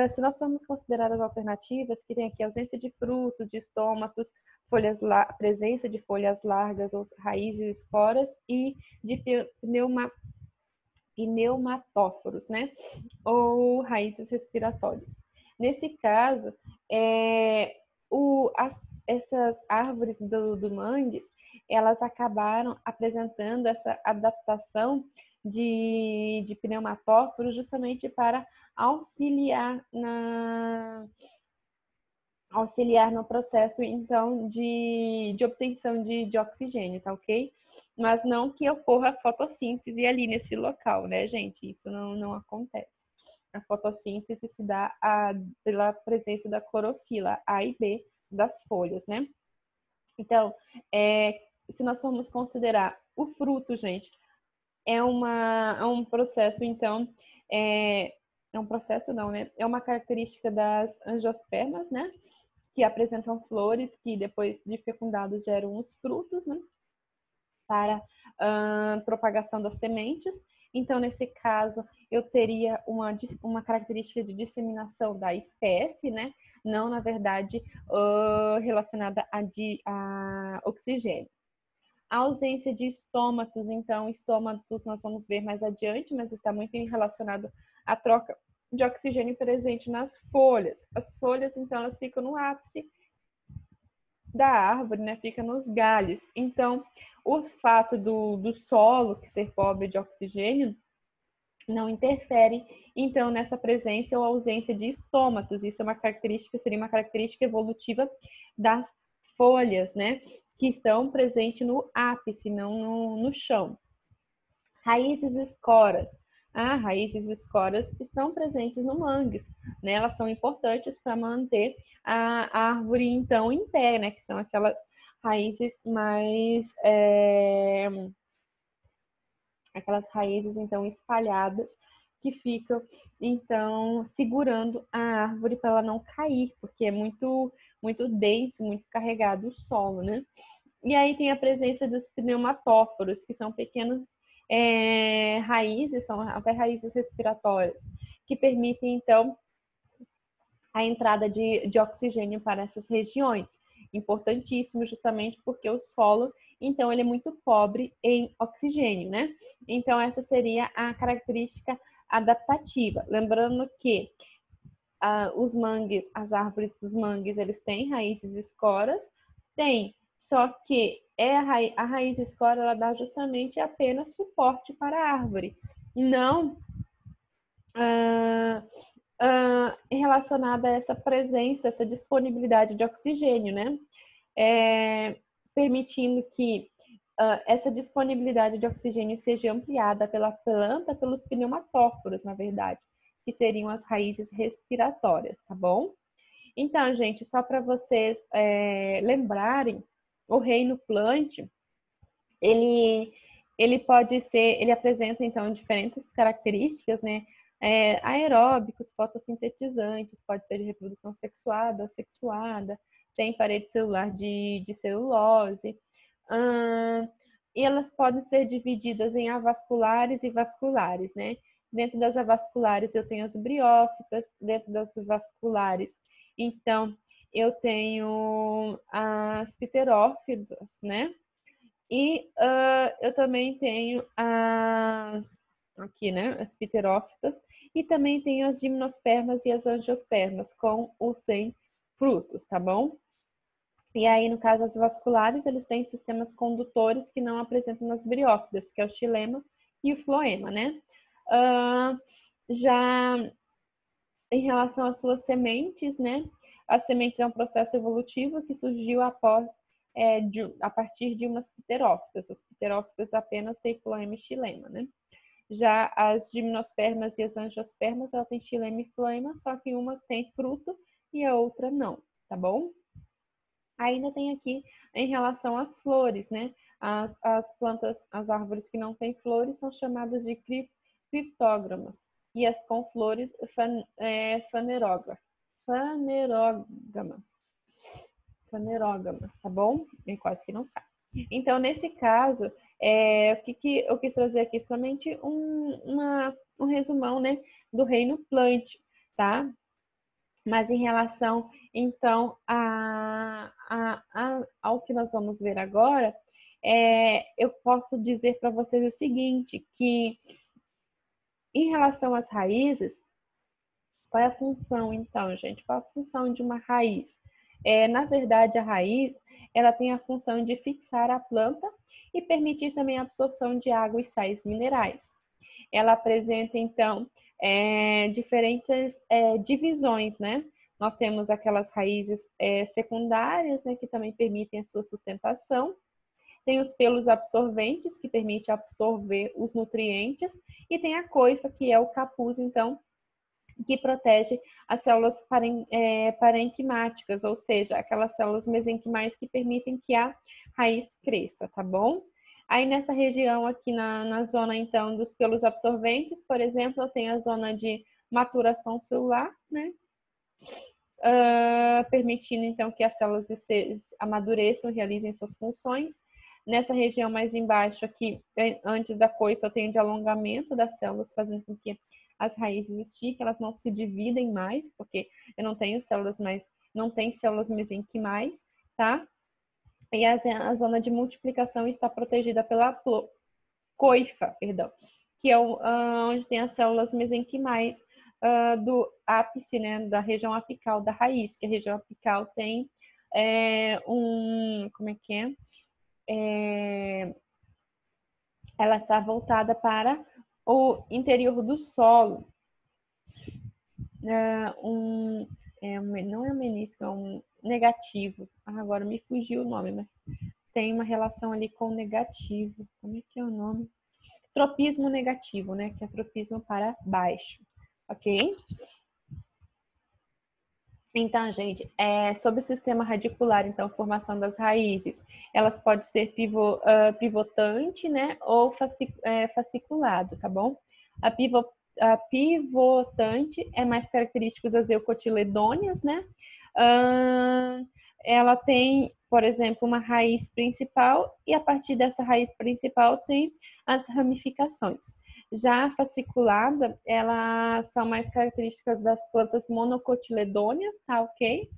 se nós formos considerar as alternativas, que tem aqui ausência de frutos, de estômatos, presença de folhas largas ou raízes esporas e de pneumatóforos, né? Ou raízes respiratórias. Nesse caso, essas árvores do mangues, elas acabaram apresentando essa adaptação de pneumatóforos justamente para auxiliar no processo, então, de obtenção de oxigênio, tá ok? Mas não que ocorra fotossíntese ali nesse local, né, gente? Isso não acontece. A fotossíntese se dá pela presença da clorofila A e B das folhas, né? Então, se nós formos considerar o fruto, gente, é um processo, então, é um processo não, né? É uma característica das angiospermas, né? Que apresentam flores que depois de fecundados geram os frutos, né? Para propagação das sementes. Então, nesse caso, eu teria uma característica de disseminação da espécie, né? Não, na verdade, relacionada a oxigênio. A ausência de estômatos, então, estômatos nós vamos ver mais adiante, mas está muito relacionado à troca de oxigênio presente nas folhas. As folhas, então, elas ficam no ápice da árvore, né? Fica nos galhos. Então, o fato do solo que ser pobre de oxigênio não interfere, então, nessa presença ou ausência de estômatos. Isso é uma característica, seria uma característica evolutiva das folhas, né? Que estão presentes no ápice, não no chão. Raízes escoras. raízes e esporas estão presentes no mangues, né? Elas são importantes para manter a árvore, então, em pé, né? Que são aquelas raízes mais... aquelas raízes, então, espalhadas, que ficam, então, segurando a árvore para ela não cair, porque é muito denso, muito carregado o solo, né? E aí tem a presença dos pneumatóforos, que são pequenas raízes, são até raízes respiratórias, que permitem, então, a entrada de oxigênio para essas regiões. Importantíssimo, justamente porque o solo, então, ele é muito pobre em oxigênio, né? Então, essa seria a característica adaptativa. Lembrando que os mangues, as árvores dos mangues, eles têm raízes escoras, tem, só que a raiz escora, ela dá justamente apenas suporte para a árvore, não relacionada a essa presença, essa disponibilidade de oxigênio, né? Permitindo que essa disponibilidade de oxigênio seja ampliada pela planta, pelos pneumatóforos, na verdade, que seriam as raízes respiratórias, tá bom? Então, gente, só para vocês lembrarem, o reino plant, ele pode ser, ele apresenta, então, diferentes características, né? Aeróbicos, fotossintetizantes, pode ser de reprodução sexuada, assexuada, tem parede celular de celulose, e elas podem ser divididas em avasculares e vasculares, né? Dentro das avasculares eu tenho as briófitas, dentro das vasculares, então, eu tenho as pterófitas, né? E eu também tenho aqui, né, as pterófitas, e também tenho as gimnospermas e as angiospermas, com ou sem frutos, tá bom? E aí, no caso, as vasculares, eles têm sistemas condutores que não apresentam nas briófitas, que é o xilema e o floema, né? Já em relação às suas sementes, né? As sementes é um processo evolutivo que surgiu a partir de umas pterófitas. As pterófitas apenas têm floema e xilema, né? Já as gimnospermas e as angiospermas, ela tem xilema e floema, só que uma tem fruto e a outra não, tá bom? Ainda tem aqui em relação às flores, né? As plantas, as árvores que não têm flores são chamadas de criptógamas. E as com flores, fanerógamas, tá bom? É quase que não sabe. Então, nesse caso, o que eu quis trazer aqui somente um resumão, né, do reino plant, tá? Mas em relação, então, ao que nós vamos ver agora, eu posso dizer para vocês o seguinte, que em relação às raízes, qual é a função, então, gente? Qual é a função de uma raiz? Na verdade, a raiz, ela tem a função de fixar a planta e permitir também a absorção de água e sais minerais. Ela apresenta, então, diferentes divisões, né? Nós temos aquelas raízes secundárias, né, que também permitem a sua sustentação. Tem os pelos absorventes, que permite absorver os nutrientes. E tem a coifa, que é o capuz, então, que protege as células parenquimáticas, ou seja, aquelas células mesenquimais que permitem que a raiz cresça, tá bom? Aí nessa região aqui na zona, então, dos pelos absorventes, por exemplo, eu tenho a zona de maturação celular, né? Permitindo, então, que as células amadureçam e realizem suas funções. Nessa região mais embaixo aqui, antes da coifa, eu tenho de alongamento das células, fazendo com que as raízes estiquem, elas não se dividem mais, porque eu não tenho células mais, não tem células mesenquimais, tá? E a zona de multiplicação está protegida pela coifa, perdão, que é onde tem as células mesenquimais do ápice, né, da região apical da raiz, que a região apical tem como é que ela está voltada para o interior do solo. Não é um menisco, é um negativo. Agora me fugiu o nome, mas tem uma relação ali com o negativo. Como é que é o nome? tropismo negativo, né? Que é tropismo para baixo, ok? Então, gente, sobre o sistema radicular, então, formação das raízes, elas podem ser pivotante, né, ou fasciculado, tá bom? A, pivo, a pivotante é mais característico das eucotiledôneas, né? Ela tem, por exemplo, uma raiz principal e a partir dessa raiz principal tem as ramificações. Já a fasciculada, elas são mais características das plantas monocotiledôneas, tá ok?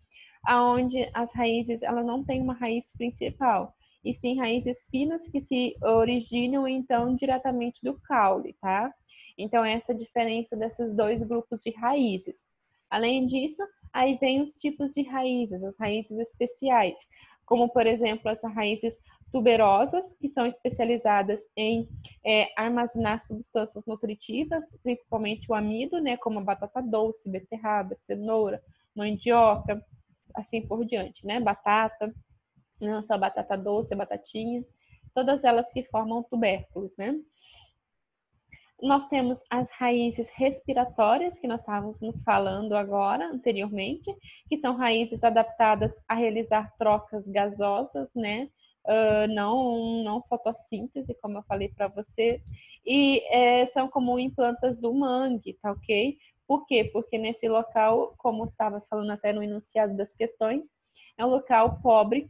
Aonde as raízes, ela não tem uma raiz principal, e sim raízes finas que se originam, então, diretamente do caule, tá? Então, essa é a diferença desses dois grupos de raízes. Além disso, aí vem os tipos de raízes, as raízes especiais, como, por exemplo, as raízes tuberosas, que são especializadas em armazenar substâncias nutritivas, principalmente o amido, né, como a batata doce, beterraba, cenoura, mandioca, assim por diante, né, batata, não só batata doce, batatinha, todas elas que formam tubérculos, né. Nós temos as raízes respiratórias, que nós estávamos nos falando agora, anteriormente, que são raízes adaptadas a realizar trocas gasosas, né? Não fotossíntese, como eu falei para vocês, e são comum em plantas do mangue, tá ok? Por quê? Porque nesse local, como eu estava falando até no enunciado das questões, é um local pobre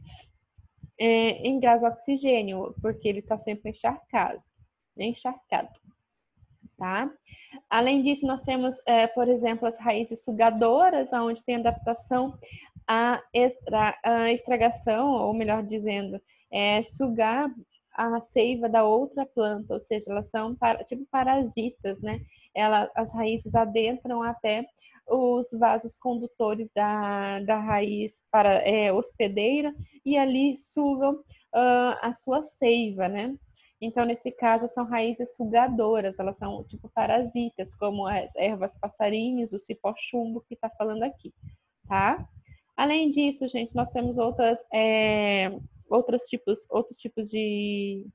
em gás oxigênio, porque ele está sempre encharcado, tá? Além disso, nós temos, por exemplo, as raízes sugadoras, onde tem adaptação à extragação, ou melhor dizendo, sugar a seiva da outra planta, ou seja, elas são tipo parasitas, né? As raízes adentram até os vasos condutores da raiz hospedeira e ali sugam a sua seiva, né? Então, nesse caso, são raízes sugadoras, elas são tipo parasitas, como as ervas passarinhos, o cipó-chumbo que está falando aqui, tá? Além disso, gente, nós temos outros tipos de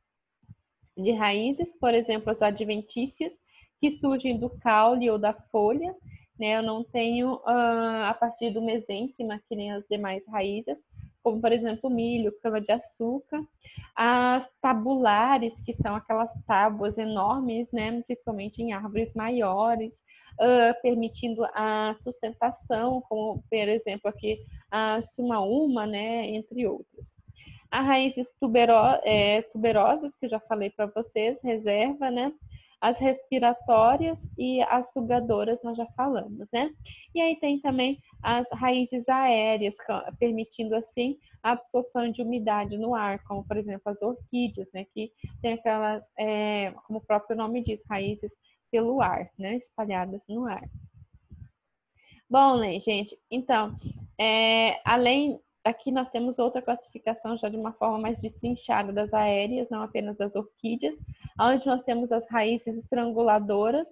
raízes, por exemplo, as adventícias, que surgem do caule ou da folha, né? Eu não tenho a partir do mesênquima, que nem as demais raízes, como, por exemplo, milho, cana-de-açúcar. As tabulares, que são aquelas tábuas enormes, né? Principalmente em árvores maiores, permitindo a sustentação, como, por exemplo, aqui a sumaúma, né? Entre outras. As raízes tuberosas, que eu já falei para vocês, reserva, né? As respiratórias e as sugadoras, nós já falamos, né? E aí tem também as raízes aéreas, permitindo, assim, a absorção de umidade no ar, como, por exemplo, as orquídeas, né? Que tem aquelas, como o próprio nome diz, raízes pelo ar, né? Espalhadas no ar. Bom, né, gente, então, além aqui nós temos outra classificação já de uma forma mais destrinchada das aéreas, não apenas das orquídeas, onde nós temos as raízes estranguladoras,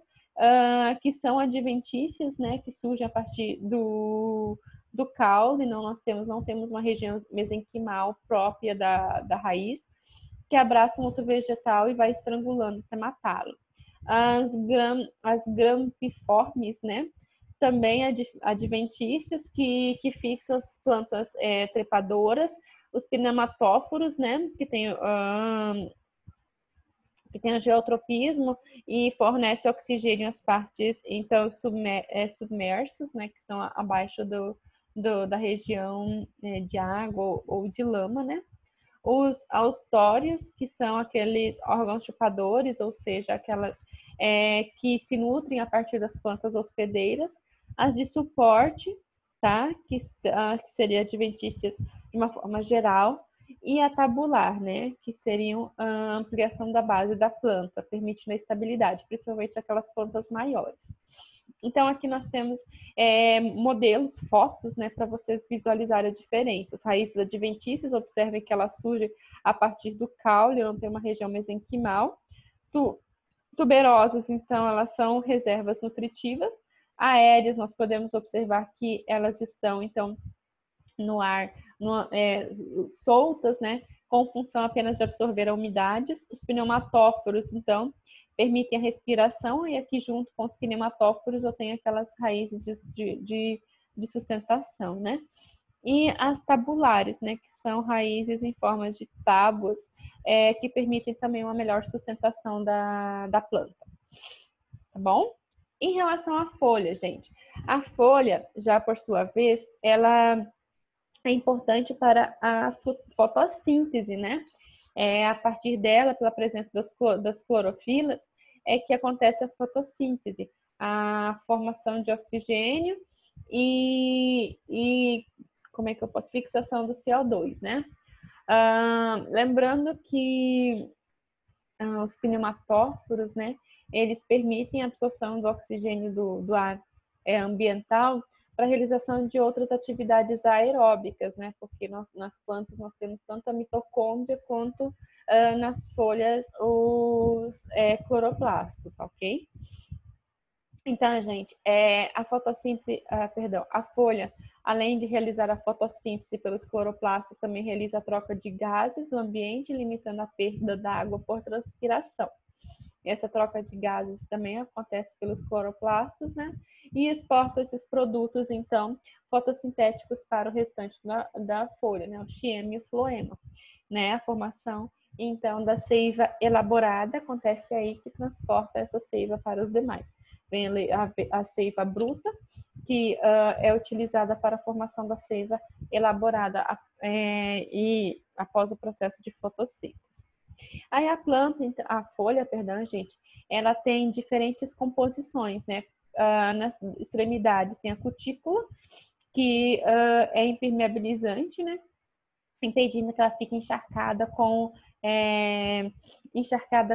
que são adventícias, né, que surgem a partir do caule, não temos uma região mesenquimal própria da raiz, que abraça um outro vegetal e vai estrangulando até matá-lo. As grampiformes, né, também adventícias que fixam as plantas trepadoras, os pneumatóforos, né, que tem o geotropismo e fornece oxigênio às partes, então, submersas, né, que estão abaixo da região de água ou de lama, né. Os austórios, que são aqueles órgãos chupadores, ou seja, aquelas que se nutrem a partir das plantas hospedeiras. As de suporte, tá? Que seria adventícias de uma forma geral. E a tabular, né? Que seriam a ampliação da base da planta, permitindo a estabilidade, principalmente aquelas plantas maiores. Então, aqui nós temos modelos, fotos, né, para vocês visualizarem a diferença. As raízes adventícias, observem que ela surge a partir do caule, não tem uma região mesenquimal. Tuberosas, então, elas são reservas nutritivas. Aéreas, nós podemos observar que elas estão, então, no ar, soltas, né, com função apenas de absorver a umidades. Os pneumatóforos, então, permitem a respiração, e aqui junto com os pneumatóforos eu tenho aquelas raízes de sustentação, né? E as tabulares, né, que são raízes em forma de tábuas, que permitem também uma melhor sustentação da planta, tá bom? Em relação à folha, gente, a folha, já por sua vez, ela é importante para a fotossíntese, né? A partir dela, pela presença das clorofilas, é que acontece a fotossíntese, a formação de oxigênio e como é que eu posso? Fixação do CO2, né? Lembrando que os pneumatóforos, né? Eles permitem a absorção do oxigênio do ar ambiental para a realização de outras atividades aeróbicas, né? Porque nas plantas nós temos tanto a mitocôndria quanto nas folhas os cloroplastos, ok? Então, gente, a fotossíntese, a folha, além de realizar a fotossíntese pelos cloroplastos, também realiza a troca de gases do ambiente, limitando a perda da água por transpiração. Essa troca de gases também acontece pelos cloroplastos, né? E exporta esses produtos, então, fotossintéticos para o restante da folha, né? O xilema e o floema, né? A formação, então, da seiva elaborada acontece aí que transporta essa seiva para os demais. Vem a seiva bruta, que é utilizada para a formação da seiva elaborada e após o processo de fotossíntese. Aí a folha, perdão, gente, ela tem diferentes composições, né? Nas extremidades tem a cutícula, que é impermeabilizante, né? Impedindo que ela fique encharcada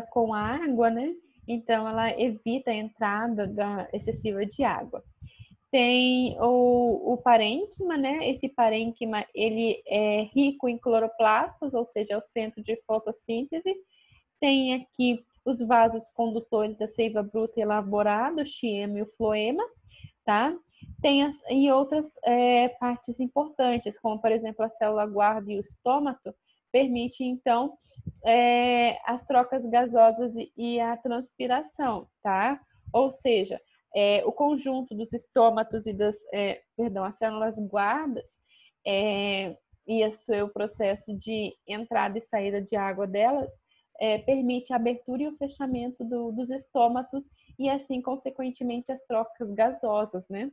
com água, né? Então, ela evita a entrada excessiva de água. Tem o parênquima, né? Esse parênquima, ele é rico em cloroplastos, ou seja, é o centro de fotossíntese. Tem aqui os vasos condutores da seiva bruta elaborada, o xilema e o floema, tá? Tem e outras partes importantes, como, por exemplo, a célula guarda e o estômato, permite, então, as trocas gasosas e a transpiração, tá? Ou seja, o conjunto dos estômatos e as células guardas e o seu processo de entrada e saída de água delas permite a abertura e o fechamento dos estômatos e, assim, consequentemente, as trocas gasosas, né?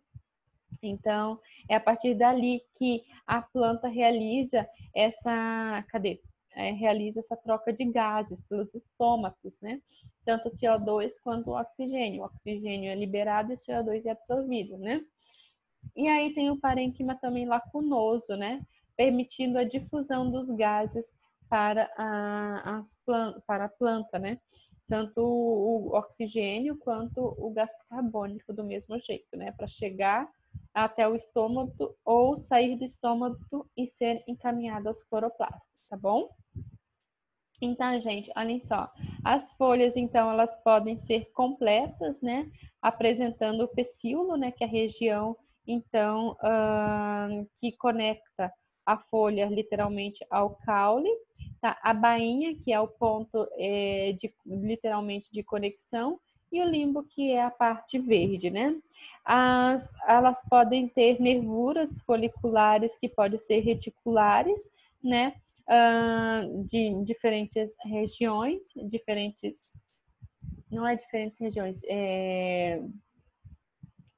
Então, é a partir dali que a planta realiza realiza essa troca de gases pelos estômatos, né? Tanto o CO2 quanto o oxigênio. O oxigênio é liberado e o CO2 é absorvido, né? E aí tem o parênquima também lacunoso, né? Permitindo a difusão dos gases para a planta, né? Tanto o oxigênio quanto o gás carbônico do mesmo jeito, né? Para chegar até o estômago ou sair do estômago e ser encaminhado aos cloroplastos, tá bom? Então, gente, olhem só. As folhas, então, elas podem ser completas, né? Apresentando o pecíolo, né? Que é a região, então, que conecta a folha literalmente ao caule. Tá? A bainha, que é o ponto literalmente de conexão. E o limbo, que é a parte verde, né? Elas podem ter nervuras foliculares que podem ser reticulares, né? De diferentes regiões, não é diferentes regiões,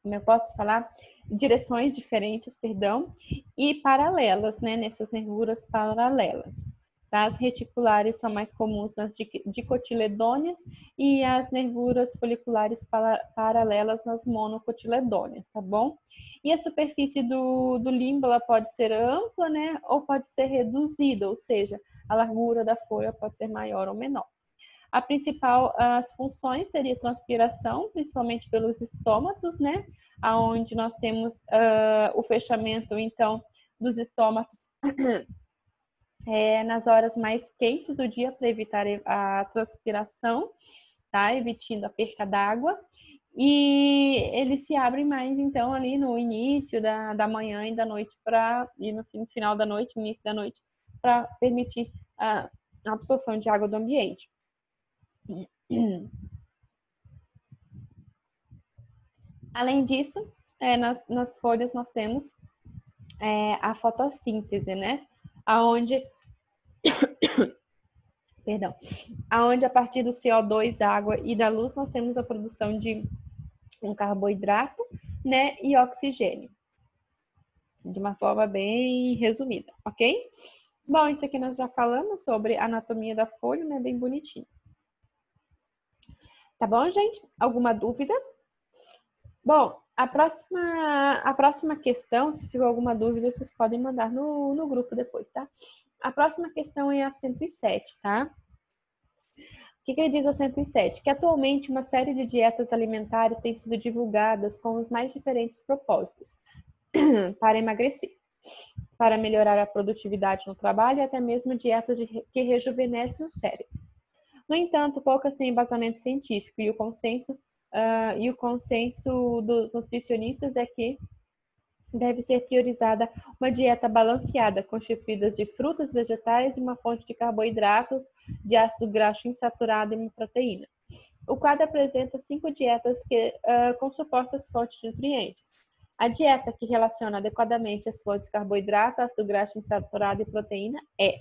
como eu posso falar? Direções diferentes, perdão, e paralelas, né? Nessas nervuras paralelas. Tá? As reticulares são mais comuns nas dicotiledôneas e as nervuras foliculares paralelas nas monocotiledôneas, tá bom? E a superfície do limbo, ela pode ser ampla, né? Ou pode ser reduzida, ou seja, a largura da folha pode ser maior ou menor. As funções seria transpiração, principalmente pelos estômatos, né? Onde nós temos o fechamento, então, dos estômatos nas horas mais quentes do dia para evitar a transpiração, tá? Evitando a perca d'água. E eles se abrem mais, então, ali no início da manhã e da noite e no final da noite, início da noite, para permitir a absorção de água do ambiente. Além disso, nas folhas nós temos a fotossíntese, né? Aonde, perdão, aonde a partir do CO2, da água e da luz nós temos a produção de um carboidrato, né, e oxigênio. De uma forma bem resumida, ok? Bom, isso aqui nós já falamos sobre a anatomia da folha, né, bem bonitinho. Tá bom, gente? Alguma dúvida? Bom, a próxima questão, se ficou alguma dúvida, vocês podem mandar no grupo depois, tá? A próxima questão é a 107, tá? O que ele diz a 107? Que atualmente uma série de dietas alimentares tem sido divulgadas com os mais diferentes propósitos para emagrecer, para melhorar a produtividade no trabalho e até mesmo dietas que rejuvenescem o cérebro. No entanto, poucas têm embasamento científico e o consenso dos nutricionistas é que deve ser priorizada uma dieta balanceada, constituída de frutas, vegetais e uma fonte de carboidratos, de ácido graxo insaturado e proteína. O quadro apresenta 5 dietas com supostas fontes de nutrientes. A dieta que relaciona adequadamente as fontes de carboidrato, ácido graxo insaturado e proteína é.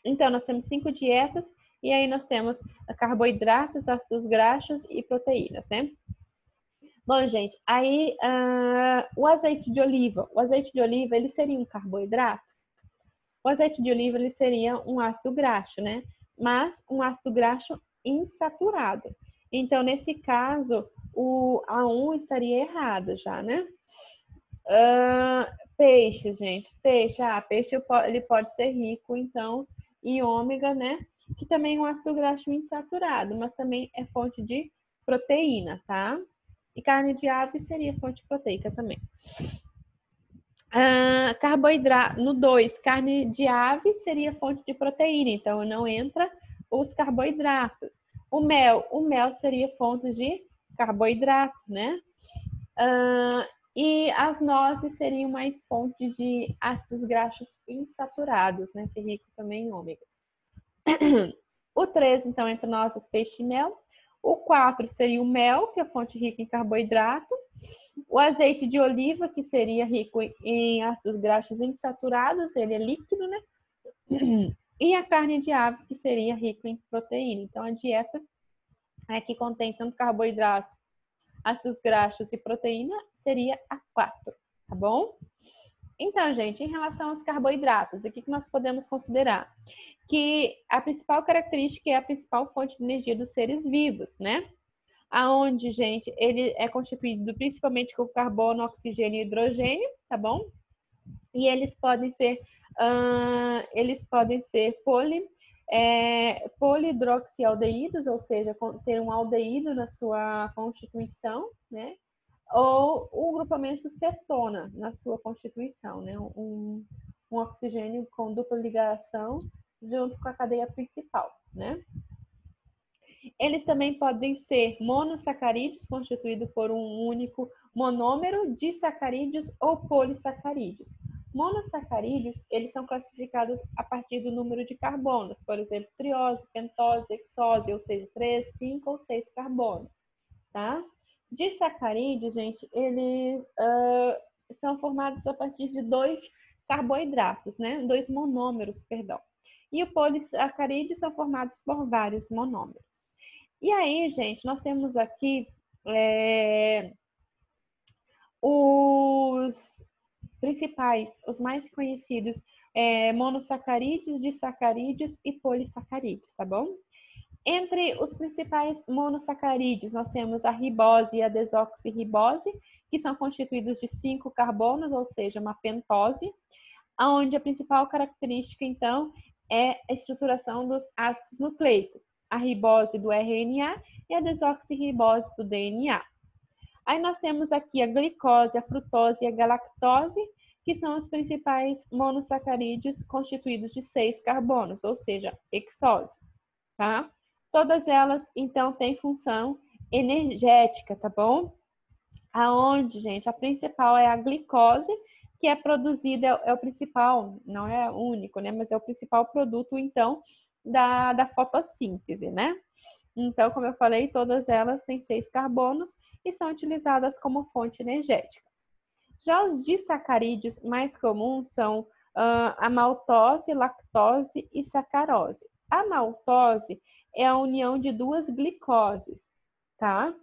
Então, nós temos 5 dietas e aí nós temos carboidratos, ácidos graxos e proteínas, né? Bom, gente, aí o azeite de oliva. O azeite de oliva, ele seria um carboidrato? O azeite de oliva, ele seria um ácido graxo, né? Mas um ácido graxo insaturado. Então, nesse caso, o A1 estaria errado já, né? Peixe, gente. Peixe, ele pode ser rico, então, em ômega, né? Que também é um ácido graxo insaturado, mas também é fonte de proteína, tá? E carne de ave seria fonte proteica também. Carboidrato, no 2, carne de ave seria fonte de proteína, então não entra os carboidratos. O mel seria fonte de carboidrato, né? E as nozes seriam mais fonte de ácidos graxos insaturados, né? Que é rico também em ômegas. O 3, então, entre nozes, peixe e mel. O 4 seria o mel, que é fonte rica em carboidrato. O azeite de oliva, que seria rico em ácidos graxos insaturados, ele é líquido, né? E a carne de ave, que seria rico em proteína. Então, a dieta que contém tanto carboidratos, ácidos graxos e proteína seria a 4, tá bom? Então, gente, em relação aos carboidratos, o que nós podemos considerar? Que a principal característica é a principal fonte de energia dos seres vivos, né? Aonde, gente, ele é constituído principalmente com carbono, oxigênio e hidrogênio, tá bom? E eles podem ser polihidroxialdeídos, ou seja, ter um aldeído na sua constituição, né? Ou o grupamento cetona na sua constituição, né? Um oxigênio com dupla ligação junto com a cadeia principal, né? Eles também podem ser monossacarídeos, constituído por um único monômero, disacarídeos ou polissacarídeos. Monossacarídeos, eles são classificados a partir do número de carbonos, por exemplo, triose, pentose, hexose, ou seja, 3, 5 ou 6 carbonos, tá? Disacarídeos, gente, eles são formados a partir de 2 carboidratos, né? 2 monômeros, perdão. E o polissacarídeos são formados por vários monômeros. E aí, gente, nós temos aqui os principais, os mais conhecidos, monossacarídeos, disacarídeos e polissacarídeos, tá bom? Entre os principais monossacarídeos, nós temos a ribose e a desoxirribose, que são constituídos de 5 carbonos, ou seja, uma pentose, onde a principal característica, então, é a estruturação dos ácidos nucleicos, a ribose do RNA e a desoxirribose do DNA. Aí nós temos aqui a glicose, a frutose e a galactose, que são os principais monossacarídeos constituídos de 6 carbonos, ou seja, hexose, tá? Todas elas, então, têm função energética, tá bom? Aonde, gente, a principal é a glicose, que é produzida, é o principal, não é o único, né? Mas é o principal produto, então, da fotossíntese, né? Então, como eu falei, todas elas têm 6 carbonos e são utilizadas como fonte energética. Já os disacarídeos mais comuns são a maltose, lactose e sacarose. A maltose é a união de duas glicoses, tá?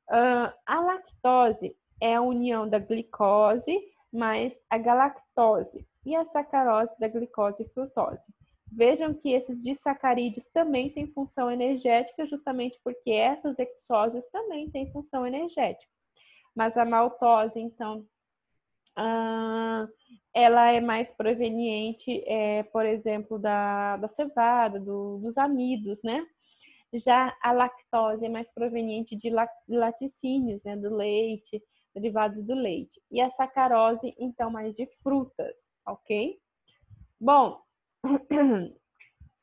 A lactose é a união da glicose mais a galactose e a sacarose da glicose e frutose. Vejam que esses disacarídeos também têm função energética, justamente porque essas hexoses também têm função energética. Mas a maltose, então, ela é mais proveniente, por exemplo, da cevada, dos amidos, né? Já a lactose é mais proveniente de laticínios, né? Do leite, derivados do leite. E a sacarose, então, mais de frutas, ok? Bom,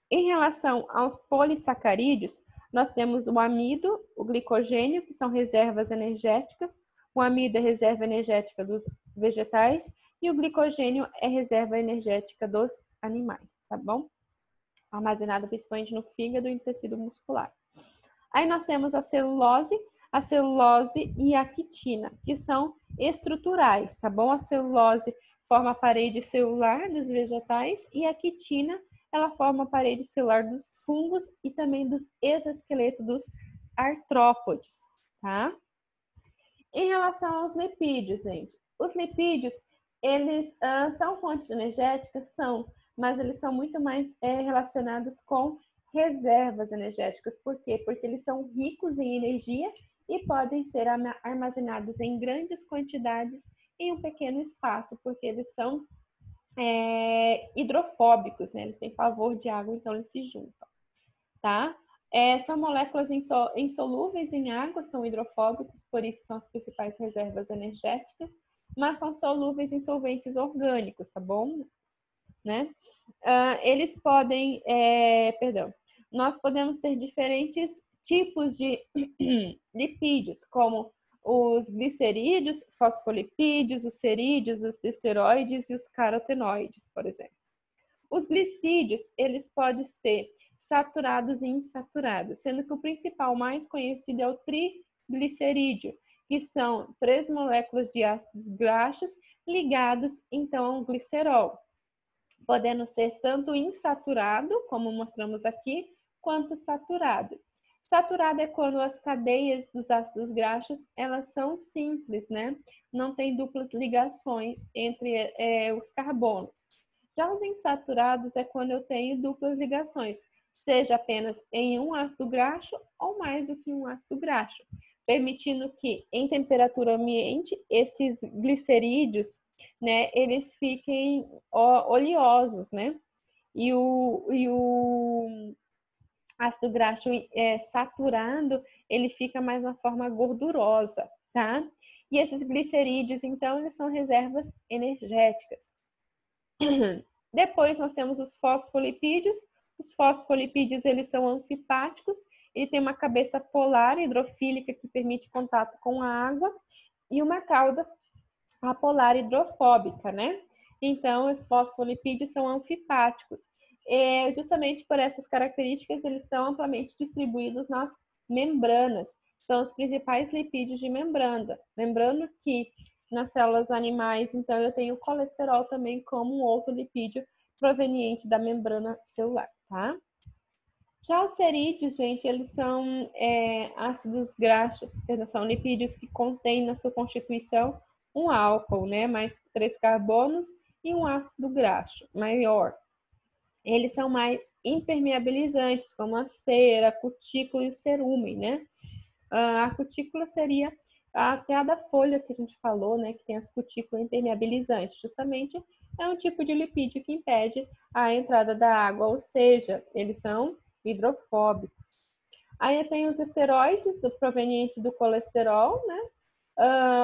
em relação aos polissacarídeos, nós temos o amido, o glicogênio, que são reservas energéticas. O amido é reserva energética dos vegetais e o glicogênio é reserva energética dos animais, tá bom? Armazenado principalmente no fígado e no tecido muscular. Aí nós temos a celulose e a quitina, que são estruturais, tá bom? A celulose forma a parede celular dos vegetais e a quitina, ela forma a parede celular dos fungos e também dos exoesqueletos dos artrópodes, tá? Em relação aos lipídios, gente, os lipídios, eles são fontes energéticas? São, mas eles são muito mais relacionados com reservas energéticas. Por quê? Porque eles são ricos em energia e podem ser armazenados em grandes quantidades em um pequeno espaço, porque eles são hidrofóbicos, né? Eles têm pavor de água, então eles se juntam, tá? São moléculas insolúveis em água, são hidrofóbicos, por isso são as principais reservas energéticas, mas são solúveis em solventes orgânicos, tá bom? Né? Eles podem, nós podemos ter diferentes tipos de lipídios, como os glicerídeos, fosfolipídios, os cerídeos, os esteroides e os carotenoides, por exemplo. Os glicídios, eles podem ser saturados e insaturados, sendo que o principal mais conhecido é o triglicerídeo, que são 3 moléculas de ácidos graxos ligados, então, a um glicerol, podendo ser tanto insaturado, como mostramos aqui, quanto saturado. Saturado é quando as cadeias dos ácidos graxos, elas são simples, né? Não tem duplas ligações entre os carbonos. Já os insaturados é quando eu tenho duplas ligações, seja apenas em um ácido graxo ou mais do que um ácido graxo, permitindo que, em temperatura ambiente, esses glicerídeos, né, eles fiquem oleosos, né? E o ácido graxo saturado, ele fica mais na forma gordurosa, tá? E esses glicerídeos, então, eles são reservas energéticas. Depois nós temos os fosfolipídios. Os fosfolipídios, eles são anfipáticos, ele tem uma cabeça polar hidrofílica que permite contato com a água e uma cauda apolar hidrofóbica, né? Então, os fosfolipídios são anfipáticos. Justamente por essas características, eles estão amplamente distribuídos nas membranas. São os principais lipídios de membrana. Lembrando que nas células animais, então, eu tenho o colesterol também como um outro lipídio proveniente da membrana celular, tá? Já os cerídeos, gente, eles são ácidos graxos, são lipídios que contêm na sua constituição um álcool, né, mais 3 carbonos e um ácido graxo maior. Eles são mais impermeabilizantes, como a cera, a cutícula e o cerúmen, né? A cutícula seria até a da folha que a gente falou, né, que tem as cutículas impermeabilizantes. Justamente é um tipo de lipídio que impede a entrada da água, ou seja, eles são hidrofóbicos. Aí tem os esteroides provenientes do colesterol, né?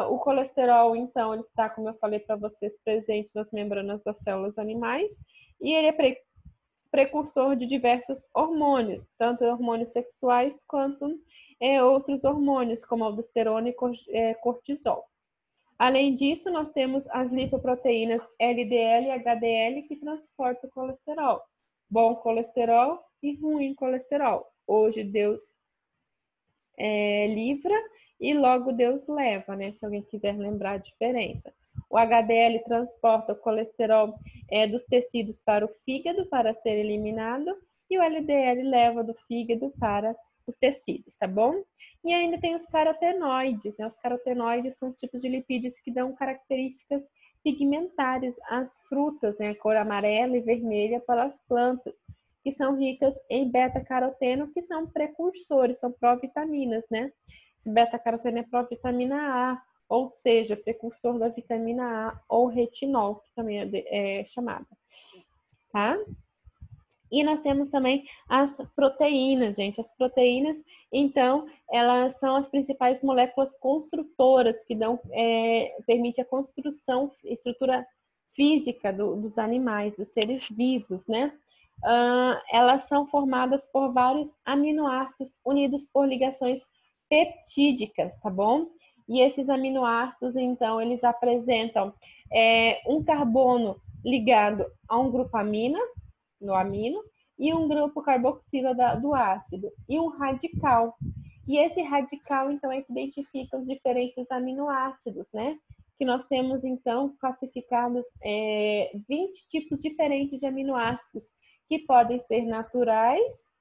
O colesterol, então, ele está, como eu falei para vocês, presente nas membranas das células animais e ele é precursor de diversos hormônios, tanto hormônios sexuais quanto outros hormônios, como aldosterona e cortisol. Além disso, nós temos as lipoproteínas LDL e HDL que transportam o colesterol. Bom colesterol e ruim colesterol. Hoje Deus livra e logo Deus leva, né? Se alguém quiser lembrar a diferença. O HDL transporta o colesterol dos tecidos para o fígado para ser eliminado e o LDL leva do fígado para os tecidos, tá bom? E ainda tem os carotenoides, né? Os carotenoides são os tipos de lipídios que dão características pigmentares às frutas, né? A cor amarela e vermelha pelas plantas, que são ricas em beta-caroteno, que são precursores, são provitaminas, né? Esse beta-caroteno é provitamina A, ou seja, precursor da vitamina A ou retinol, que também é chamada, tá? E nós temos também as proteínas, gente. As proteínas, então, elas são as principais moléculas construtoras que permite a construção, estrutura física dos animais, dos seres vivos, né? Elas são formadas por vários aminoácidos unidos por ligações peptídicas, tá bom? E esses aminoácidos, então, eles apresentam um carbono ligado a um grupo amina, no amino, e um grupo carboxila do ácido, e um radical. E esse radical, então, é que identifica os diferentes aminoácidos, né? Que nós temos, então, classificados 20 tipos diferentes de aminoácidos, que podem ser naturais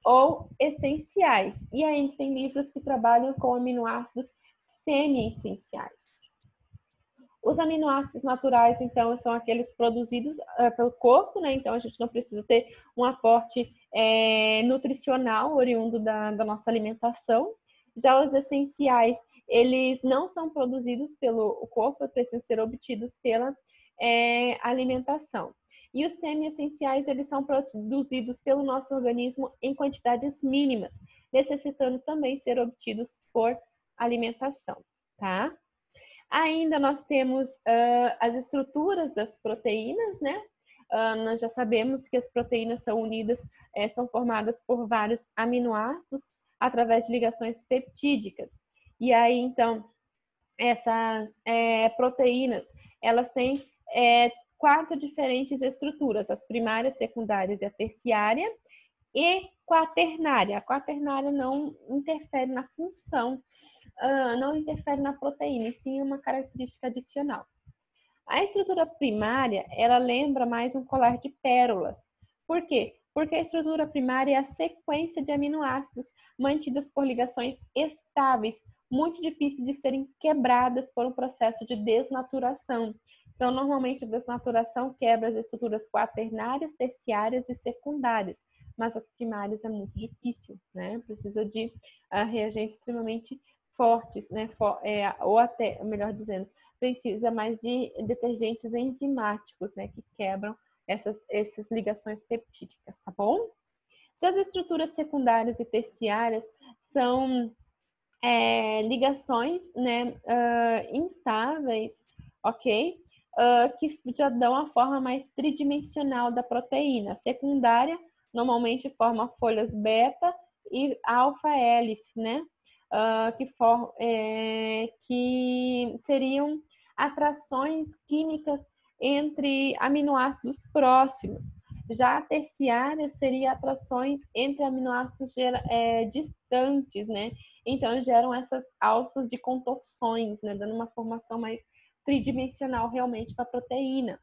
ou essenciais. E aí tem livros que trabalham com aminoácidos semi-essenciais. Os aminoácidos naturais, então, são aqueles produzidos pelo corpo, né? Então, a gente não precisa ter um aporte nutricional oriundo da nossa alimentação. Já os essenciais, eles não são produzidos pelo corpo, precisam ser obtidos pela alimentação. E os semi-essenciais, eles são produzidos pelo nosso organismo em quantidades mínimas, necessitando também ser obtidos por alimentação, tá? Ainda nós temos as estruturas das proteínas, né? Nós já sabemos que as proteínas são unidas, são formadas por vários aminoácidos através de ligações peptídicas. E aí, então, essas proteínas, elas têm 4 diferentes estruturas, as primárias, secundárias e a terciária, e quaternária. A quaternária não interfere na função, não interfere na proteína, e sim uma característica adicional. A estrutura primária, ela lembra mais um colar de pérolas. Por quê? Porque a estrutura primária é a sequência de aminoácidos mantidas por ligações estáveis, muito difíceis de serem quebradas por um processo de desnaturação. Então, normalmente, a desnaturação quebra as estruturas quaternárias, terciárias e secundárias, mas as primárias é muito difícil, né? Precisa de reagentes extremamente fortes, né? Ou até, melhor dizendo, precisa mais de detergentes enzimáticos, né? Que quebram essas ligações peptídicas, tá bom? Já as estruturas secundárias e terciárias são ligações, né, instáveis, ok? Que já dão a forma mais tridimensional da proteína. A secundária normalmente forma folhas beta e alfa-hélice, né? Que seriam atrações químicas entre aminoácidos próximos. Já a terciária seria atrações entre aminoácidos distantes, né? Então geram essas alças de contorções, né? Dando uma formação mais tridimensional realmente para a proteína.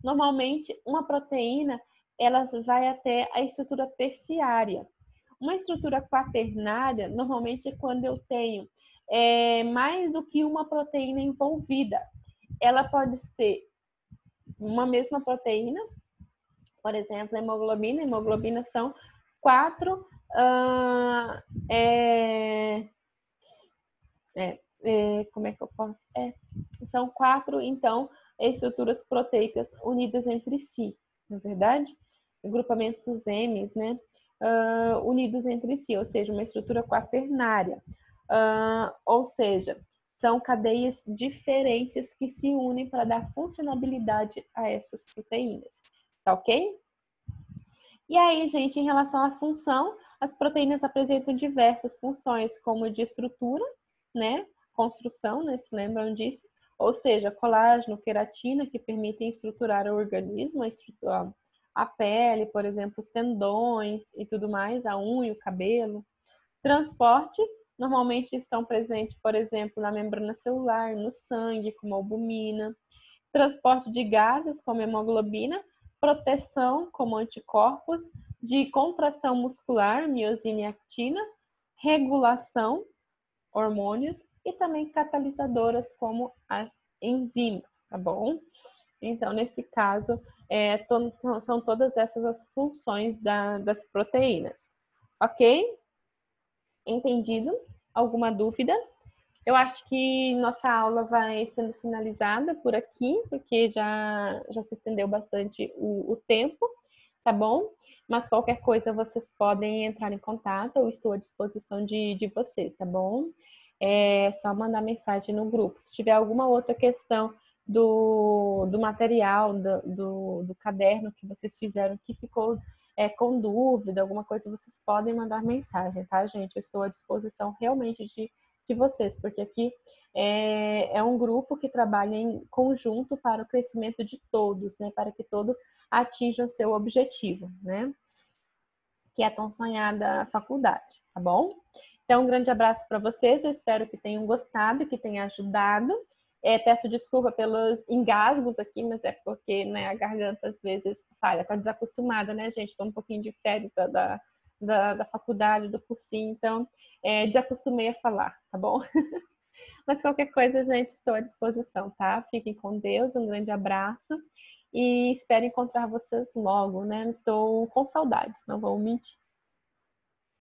Normalmente, uma proteína ela vai até a estrutura terciária. Uma estrutura quaternária, normalmente é quando eu tenho mais do que uma proteína envolvida. Ela pode ser uma mesma proteína, por exemplo, a hemoglobina. A hemoglobina são 4 como é que eu posso? São 4, então, estruturas proteicas unidas entre si, na verdade? Agrupamentos M, né? Unidos entre si, ou seja, uma estrutura quaternária. Ou seja, são cadeias diferentes que se unem para dar funcionalidade a essas proteínas, tá ok? E aí, gente, em relação à função, as proteínas apresentam diversas funções, como de estrutura, né? Construção, né? Se lembram disso? Ou seja, colágeno, queratina, que permitem estruturar o organismo, a pele, por exemplo, os tendões e tudo mais, a unha, o cabelo. Transporte, normalmente estão presentes, por exemplo, na membrana celular, no sangue, como albumina, transporte de gases, como hemoglobina, proteção, como anticorpos, de contração muscular, miosina e actina, regulação, hormônios, e também catalisadoras, como as enzimas, tá bom? Então, nesse caso, são todas essas as funções das proteínas. Ok? Entendido? Alguma dúvida? Eu acho que nossa aula vai sendo finalizada por aqui, porque já se estendeu bastante o tempo, tá bom? Mas qualquer coisa vocês podem entrar em contato, eu estou à disposição de vocês, tá bom? É só mandar mensagem no grupo. Se tiver alguma outra questão do material, do caderno que vocês fizeram que ficou com dúvida, alguma coisa, vocês podem mandar mensagem, tá, gente? Eu estou à disposição realmente de vocês, porque aqui é um grupo que trabalha em conjunto para o crescimento de todos, né? Para que todos atinjam seu objetivo, né? Que é a tão sonhada faculdade, tá bom? Então, um grande abraço para vocês, eu espero que tenham gostado, que tenha ajudado. Peço desculpa pelos engasgos aqui, mas é porque, né, a garganta às vezes falha, tá desacostumada, né, gente? Estou um pouquinho de férias da faculdade, do cursinho, então desacostumei a falar, tá bom? Mas qualquer coisa, gente, estou à disposição, tá? Fiquem com Deus, um grande abraço e espero encontrar vocês logo, né? Estou com saudades, não vou mentir.